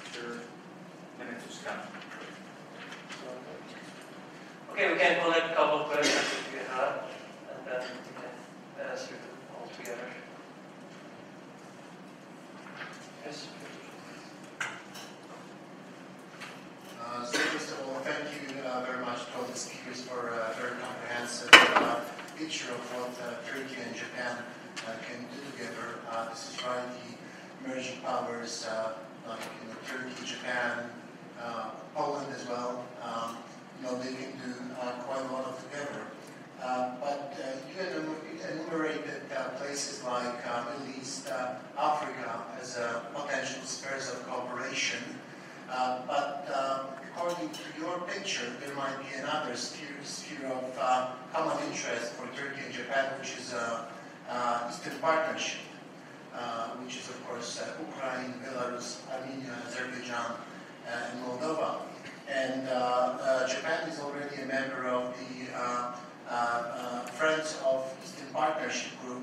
Mr. Nemetuskan. Okay, we can collect a couple of questions if you have, and then we can answer them all together. Yes? So first of all, thank you very much to all the speakers for a very comprehensive picture of what Turkey and Japan can do together. This is right, the emerging powers like Turkey, Japan, Poland as well. They can do quite a lot of together. But you enumerated places like Middle East, Africa as potential spheres of cooperation. But according to your picture, there might be another sphere of common interest for Turkey and Japan, which is Eastern Partnership, which is, of course, Ukraine, Belarus, Armenia, Azerbaijan, and Moldova. And Japan is already a member of the Friends of Eastern Partnership group,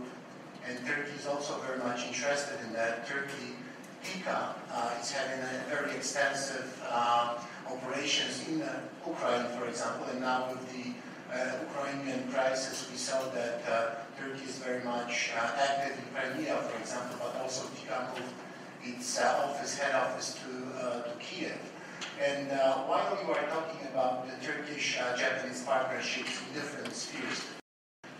and Turkey is also very much interested in that. Turkey, TICA, is having a very extensive operations in Ukraine, for example, and now with the Ukrainian crisis, we saw that Turkey is very much active in Crimea, for example, but also TICA moved its head office to Kiev. And while you are talking about the Turkish-Japanese partnerships in different spheres,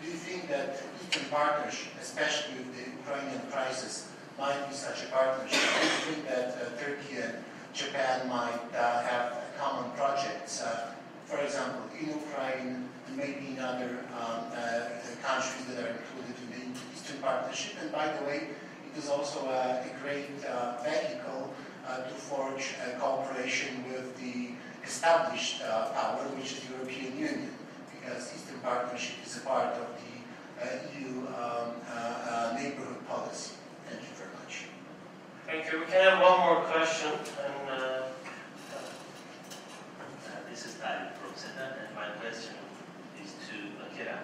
do you think that Eastern Partnership, especially with the Ukrainian crisis, might be such a partnership? Do you think that Turkey and Japan might have common projects, for example, in Ukraine, and maybe in other countries that are included in the Eastern Partnership? And by the way, it is also a great vehicle to forge cooperation with the established power, which is the European Union, because Eastern Partnership is a part of the EU neighborhood policy. Thank you very much. Thank you. We can have one more question. And, this is Talib from SETA, and my question is to Akira.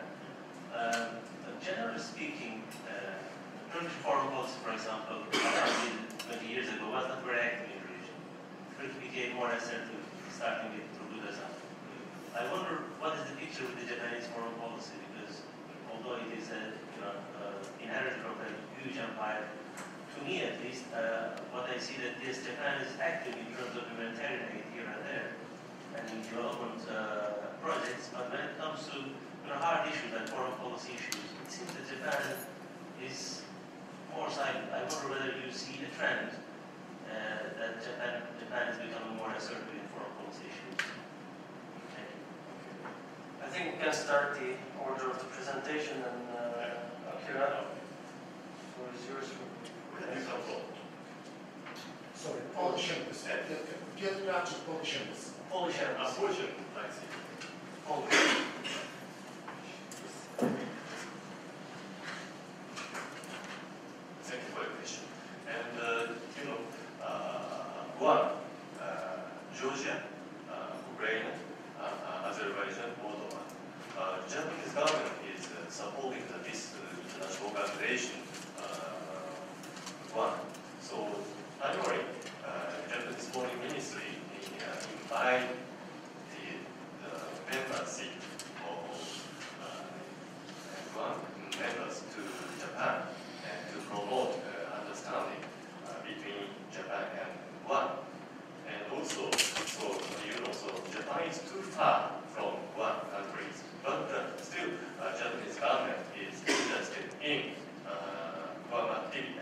Generally speaking, Turkish foreign policy, for example, 20 years ago, was not very active in the region. Turkey became more assertive, starting with Turkmenistan. I wonder what is the picture with the Japanese foreign policy, because although it is inherited from a huge empire, to me at least, what I see that yes, Japan is active in terms of humanitarian aid here and there, and in development projects, but when it comes to hard issues like foreign policy issues, it seems that Japan is more silent. I wonder whether you see a trend that Japan is becoming more assertive in foreign policy issues. Thank you. I think we can start the order of the presentation, and Akira, the floor is yours. Sorry, Polish embassy. Just perhaps Polish embassy. Polish embassy. Polish, I see. Polish. Thank you for your question. And one, Georgia, Ukraine, Azerbaijan, Moldova. Japanese government is supporting this international organization. One. So annually, Japanese Foreign Ministry invite the membership of members to Japan and to promote understanding between Japan and one. And also, so Japan is too far from one country, but still, Japanese government is interested in one activity,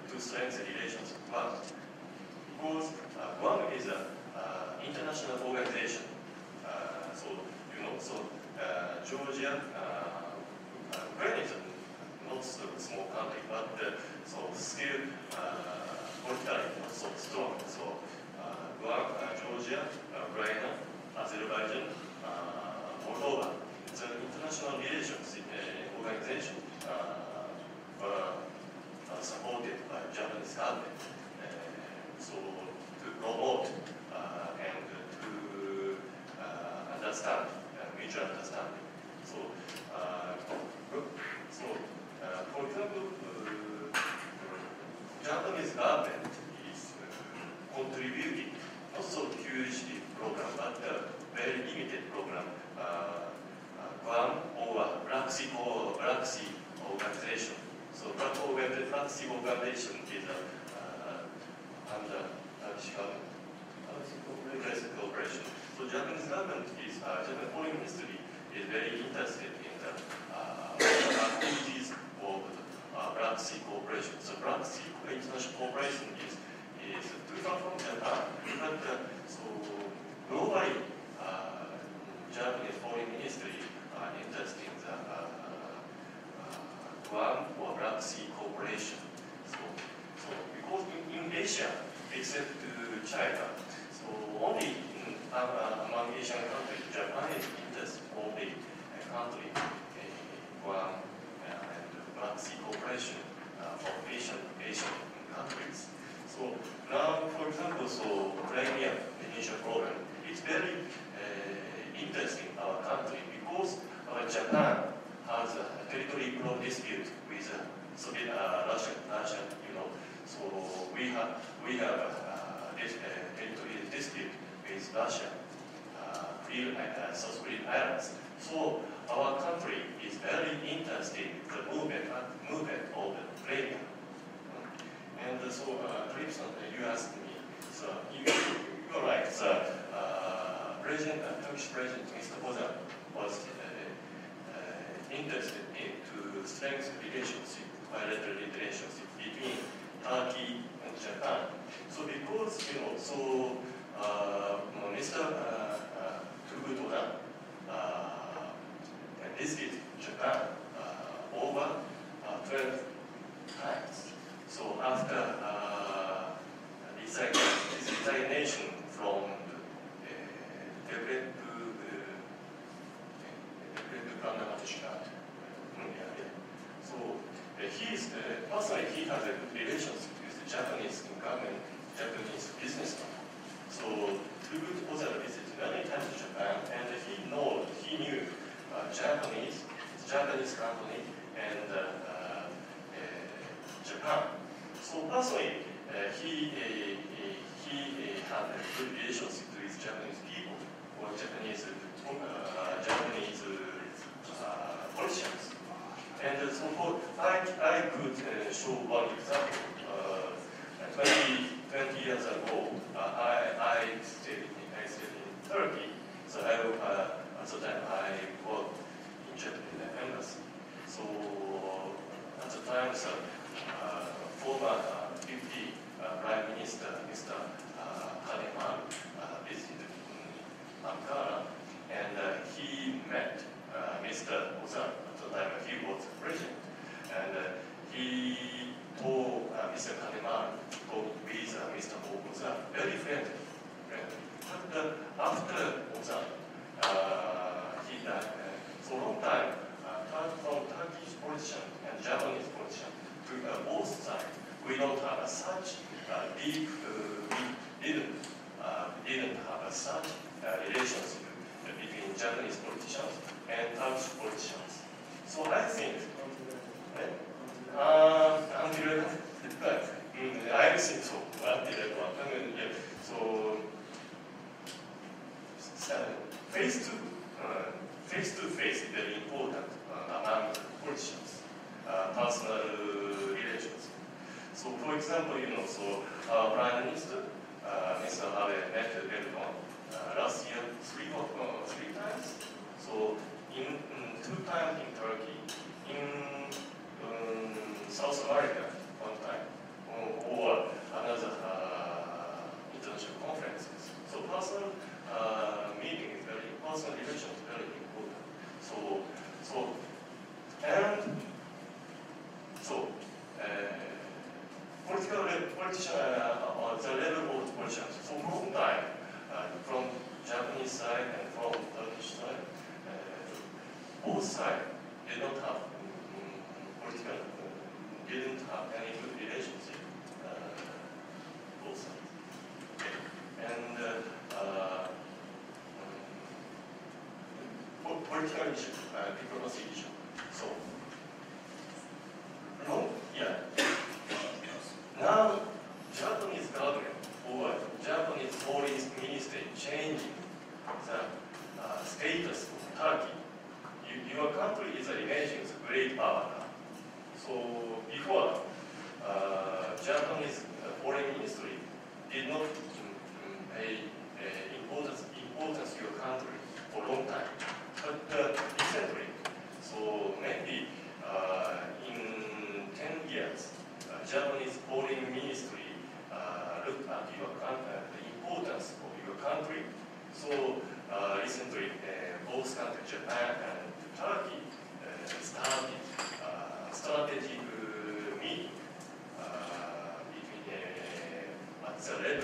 to strengthen relations with one. Because one is an international organization. Georgia, Ukraine is not so small country, but still politically not so strong. So Georgia, Ukraine, Azerbaijan, Moldova, it's an international relations organization supported by Japanese government. So to promote and to understand mutual understanding. For example, Japanese government is contributing not so huge program, but very limited program. Guam or Black Sea organization. So Black Sea organization is under Turkish government. Cooperation. So Japanese government is, Japanese Foreign Ministry is very interested in the activities of Black Sea cooperation. So Black Sea international cooperation is different from Japan, but so globally, Japanese Foreign Ministry are interested in the Guam or Black Sea cooperation. So because in Asia, except to China. So only among Asian countries, Japan is just only a country, one and Black Sea Cooperation for Asian countries. So now, for example, so Crimea Peninsula problem, it's very interesting our country because Japan has a territorial dispute with Soviet Russia, you know. So we have this territorial dispute with Russia, South Korean islands. So our country is very interested in the movement of the Crimea. And so, Clipson, you asked me, so you're right. So, Turkish President Mr. Bozan was interested in to strengthen relationship, bilateral relationship between Turkey and Japan. So because Mr. Tugutoda visited Japan over 12 times. So after his resignation from Devlet to Kanamatischkat. So personally he has a good relationship with the Japanese government, Japanese businessmen. So Turgut Ozal visited many times to Japan, and he knew Japanese company and Japan. So personally, he had a good relationship with Japanese people or Japanese politicians. And so I could show one example. 20 years ago, I stayed in Turkey. So at the time I worked in Japan embassy. So at the time, former deputy Prime Minister Mr. Kanemaru visited Ankara, and he met Mr. Ozan. At the time he was president, and he told Mr. Kanemaru talked with Mr. Ozan very friendly. But after Ozan, he died. For a long time, from Turkish politician and Japanese politician to both sides, we don't have such deep, we didn't have such relationship between Japanese politicians and Turkish politicians. So I think, I think so. So face-to-face is very important among politicians, personal relations. So, for example, Prime Minister Mr. Abe met Erdogan last year three times. So, in 2 times in Turkey, in South America 1 time, or another international conferences. So, personal meeting is very personal relations is very important. The level of politicians, for a long time, from Japanese side and from Turkish side, both sides did not have didn't have any good relationship, both sides. And political issue, diplomacy issue. So, now Japanese government or Japanese foreign ministry changing the status of Turkey. Your country is emerging as a great power. So before, Japanese foreign ministry did not pay importance to your country for a long time. But recently, so maybe in 10 years, Japanese foreign ministry looked at your country, the importance of your country. So recently, both countries, Japan and Turkey, started strategic meeting between at the level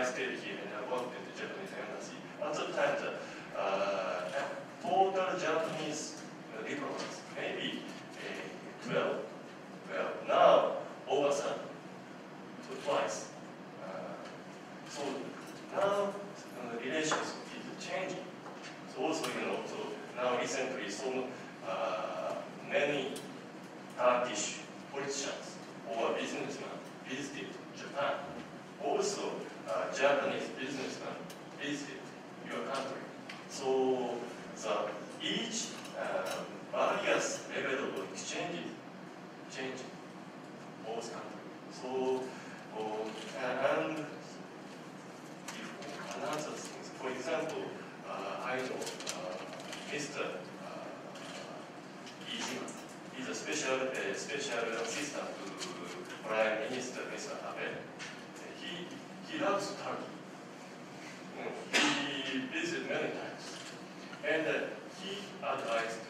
stayed here and I worked in the Japanese embassy. At the time, the total Japanese diplomats, maybe 12. Well, now, over some, so twice. So now, the relations is changing. So also, so now recently, so many Turkish politicians or businessmen visited Japan. Also, Japanese businessmen visited your country. So each various level of exchange is changing both countries. So and another thing, for example, I know Mr. Iijima is a special assistant to Prime Minister Mr. Abe. He loves Turkey. He visited many times, and he advised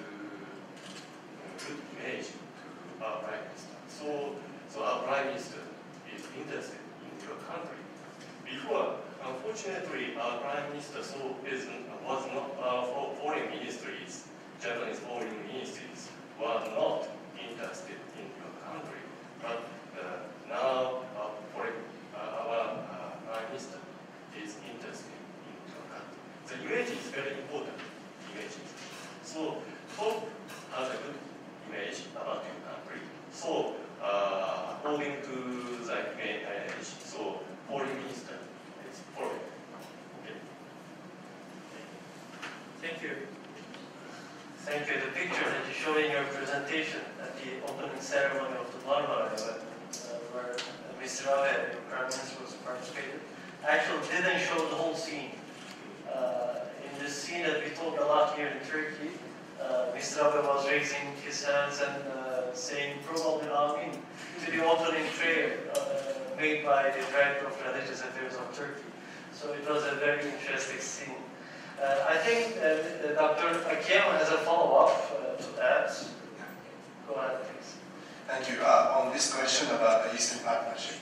good image to our Prime Minister. So our Prime Minister is interested in your country. Before, unfortunately, our Prime Minister was not foreign ministries, Japanese foreign ministries were not interested in your country. But now our Prime Minister is interested in your country. The image is very important. Images. So Top has a good image about your country. So according to the image, so foreign minister is foreign. Okay. Thank you. Thank you. The picture that you show in your presentation at the opening ceremony of the Marmara event, where Mr. Abe, your Prime Minister, was participating, actually didn't show the whole scene. In this scene that we talk a lot here in Turkey, Mr. Abe was raising his hands and saying probably Amin to the opening prayer made by the Director of Religious Affairs of Turkey. So it was a very interesting scene. I think Dr. Akiyama has a follow-up to that. Go ahead, please. Thank you. On this question about the Eastern Partnership,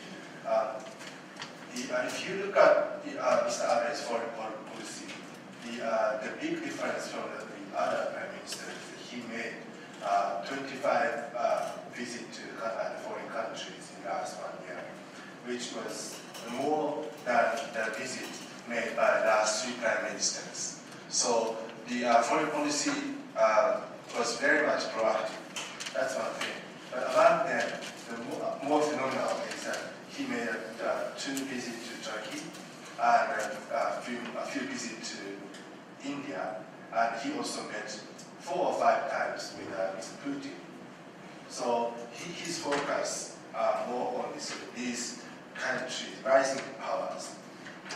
if you look at Mr. Abe's foreign policy, the big difference from the other prime ministers, he made 25 visits to foreign countries in the last 1 year, which was more than the visit made by the last 3 prime ministers. So the foreign policy was very much proactive. That's one thing. But among them, the more phenomenal is that he made 2 visits to Turkey and a few visits to India, and he also met 4 or 5 times with Mr. Putin. So his focus more on these countries, rising powers.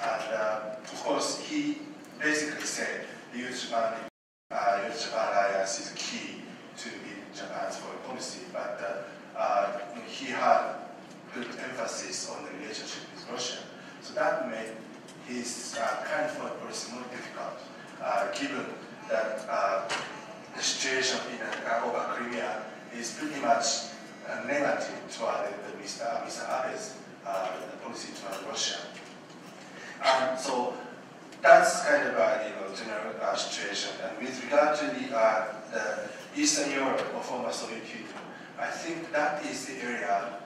And of course, he basically said the US-Japan alliance is key to Japan's foreign policy, but he had put emphasis on the relationship with Russia. So that made his current foreign policy more difficult, given that the situation over Crimea is pretty much negative toward Mr. Abe's policy toward Russia. And so that's kind of a general situation. And with regard to the Eastern Europe or former Soviet Union, I think that is the area,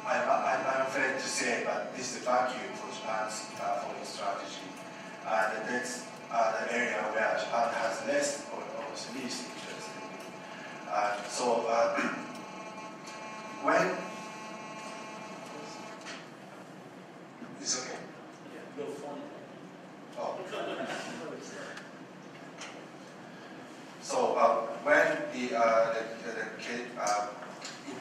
I'm afraid to say, but this is a vacuum for Japan's foreign strategy. And that's the area where Japan has less or almost least interest in. So when it's okay. Your phone. Oh. So when in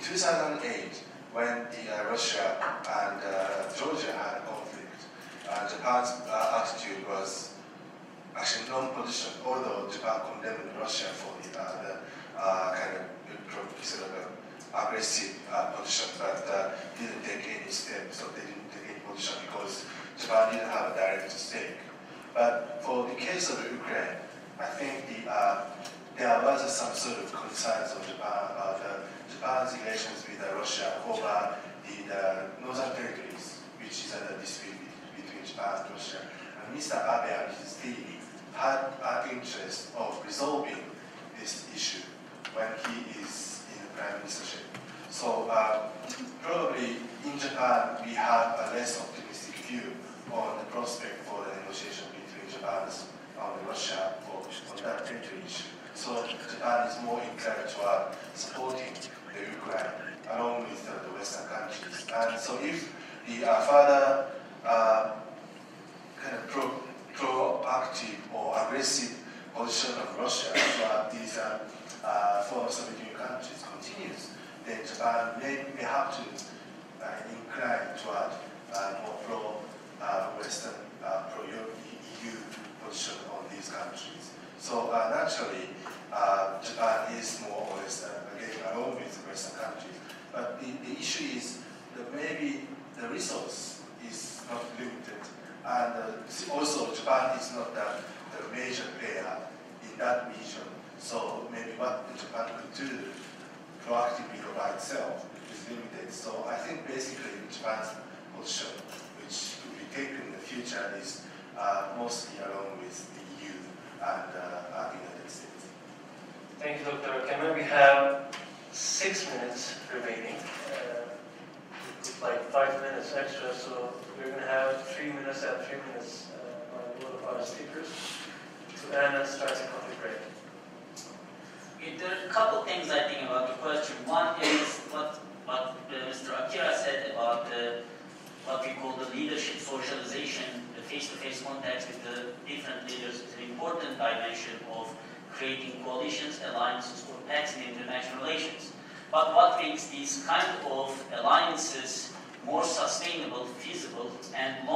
2008, when Russia and Georgia had a conflict, Japan's attitude was actually non-position, although Japan condemned Russia for the kind of sort of aggressive position, but didn't take any steps, so they didn't take any position because Japan didn't have a direct stake. But for the case of Ukraine, I think there was some sort of concerns of Japan about Japan's relations with Russia over the northern territories, which is a dispute between Japan and Russia. Mr. Abe and his team had an interest of resolving this issue when he is in the prime ministership. So probably in Japan we have a less optimistic view on the prospect for the negotiation between Japan and Russia on that territory issue. So Japan is more inclined toward supporting the Ukraine along with the Western countries. And so if the further kind of proactive or aggressive position of Russia toward these former Soviet Union countries continues, then Japan may have to incline toward more pro-Western, pro-EU position on these countries. So naturally, Japan is more or less, again, along with the Western countries. But the issue is that maybe the resource is not limited. And also, Japan is not the major player in that region. So maybe what Japan could do proactively by itself is limited. So I think basically Japan's position, which will be taken in the future, is mostly along with the EU and the United States. Thank you, Doctor. Can we have 6 minutes remaining? It's like 5 minutes extra, so we're going to have 3 minutes and 3 minutes on both of our speakers to end and start a coffee break. There are a couple things I think about the question. One is what Mr. Akira said about what we call the leadership socialization, the face-to-face contact with the different leaders is an important dimension of creating coalitions, alliances, or pacts in international relations. But what makes these kind of alliances more sustainable, feasible, and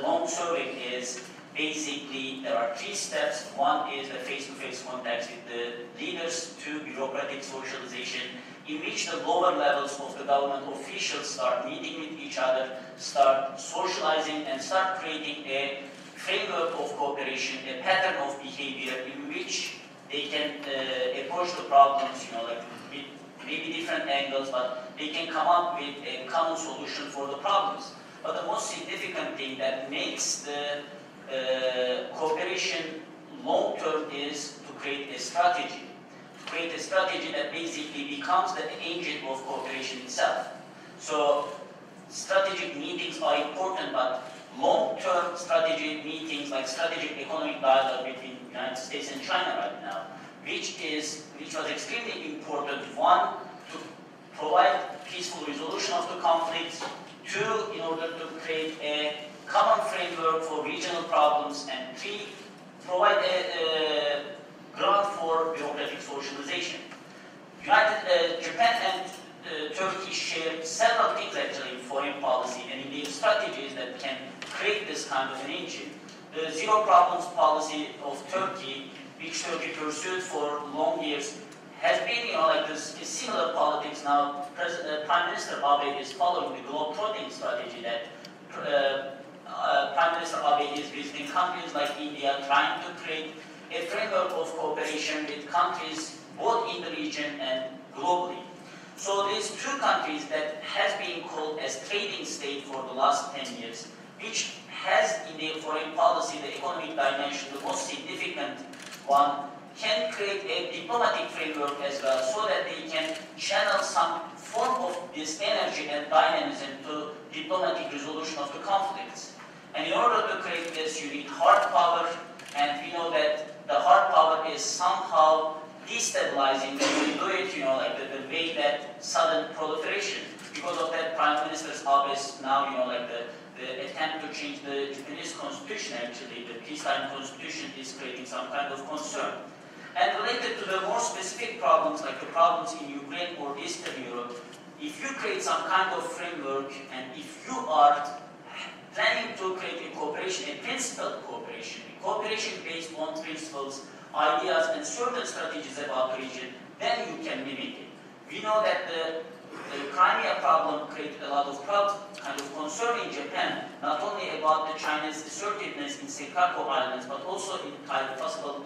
long-serving is basically there are 3 steps. One is the face-to-face contacts with the leaders, 2, bureaucratic socialization, in which the lower levels of the government officials start meeting with each other, start socializing, and start creating a framework of cooperation, a pattern of behavior in which they can approach the problems, like with maybe different angles, but they can come up with a common solution for the problems. But the most significant thing that makes the cooperation long-term is to create a strategy. To create a strategy that basically becomes the engine of cooperation itself. So strategic meetings are important, but long-term strategic meetings like strategic economic dialogue between the United States and China right now, which was extremely important. 1, to provide peaceful resolution of the conflicts. 2, in order to create a common framework for regional problems. And 3, provide a ground for bureaucratic socialization. Japan and Turkey share several things actually in foreign policy and in their strategies that can create this kind of an engine. The zero problems policy of Turkey, which Turkey pursued for long years, has been, like this similar politics now. Prime Minister Abe is following the globe-trotting strategy that Prime Minister Abe is visiting countries like India, trying to create a framework of cooperation with countries both in the region and globally. So these 2 countries that has been called as trading state for the last 10 years, which has in their foreign policy the economic dimension, the most significant one, can create a diplomatic framework as well so that they can channel some form of this energy and dynamism to diplomatic resolution of the conflicts. And in order to create this, you need hard power, and we know that the hard power is somehow destabilizing when you do it, like the way that sudden proliferation. Because of that, Prime Minister Abe's now, like the attempt to change the Japanese constitution, actually, the peacetime constitution is creating some kind of concern. And related to the more specific problems, like the problems in Ukraine or Eastern Europe, if you create some kind of framework, and if you are planning to create a cooperation, a principled cooperation, a cooperation based on principles, ideas, and certain strategies about the region, then you can mimic it. We know that the Crimea problem created a lot of kind of concern in Japan, not only about the Chinese assertiveness in Senkaku Islands, but also in possible,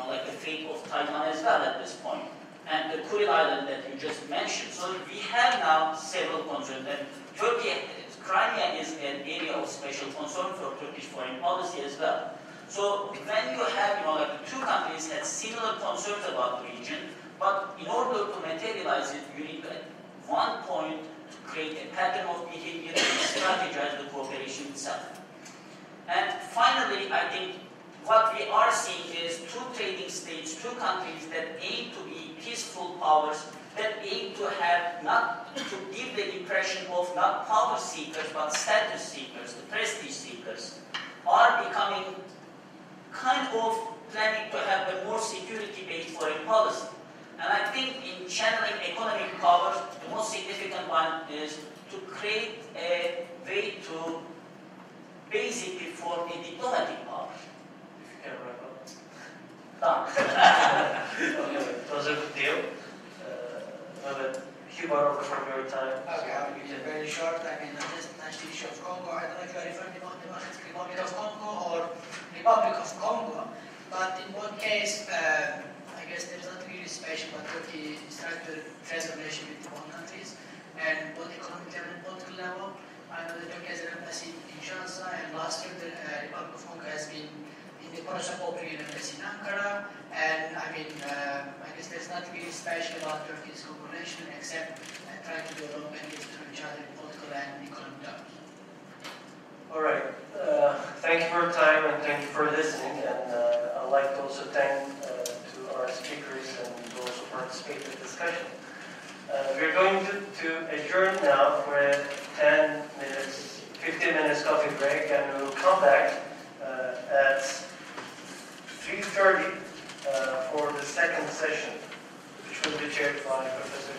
like the fate of Taiwan as well at this point, and the Kuril Island that you just mentioned. So we have now several concerns, and Turkey Crimea is an area of special concern for Turkish foreign policy as well. So when you have, like the two countries had similar concerns about the region, but in order to materialize it, you need at one point to create a pattern of behavior and strategize the cooperation itself. And finally, I think what we are seeing is two trading states, two countries that aim to be peaceful powers, that aim to have not to give the impression of not power seekers but status seekers, the prestige seekers, are becoming kind of planning to have a more security-based foreign policy. And I think in channeling economic power, the most significant one is to create a way to basically form a diplomatic power. If you can wrap up. Done. Okay, it was a good deal. Huber, from your time. Okay, I'll be very short. I mean, just touch the issue of Congo. I don't know if you are referring to Democratic Republic of Congo or Republic of Congo, but in one case, I guess there is nothing really special, but Turkey is trying to transformation with the one countries, and both economic level and political level. I know that Turkey has an embassy in Kinshasa, and last year the Republic of Congo has been in the process of opening an embassy in Ankara, and I mean, I guess there's nothing really special about Turkey's cooperation except trying to develop and get to each other in political and economic terms. All right. Thank you for your time and thank you for listening. And I'd like to also thank to our speakers and those who participate in the discussion. We're going to adjourn now for a 15 minutes coffee break, and we will come back at 3:30 for the second session, which will be chaired by Professor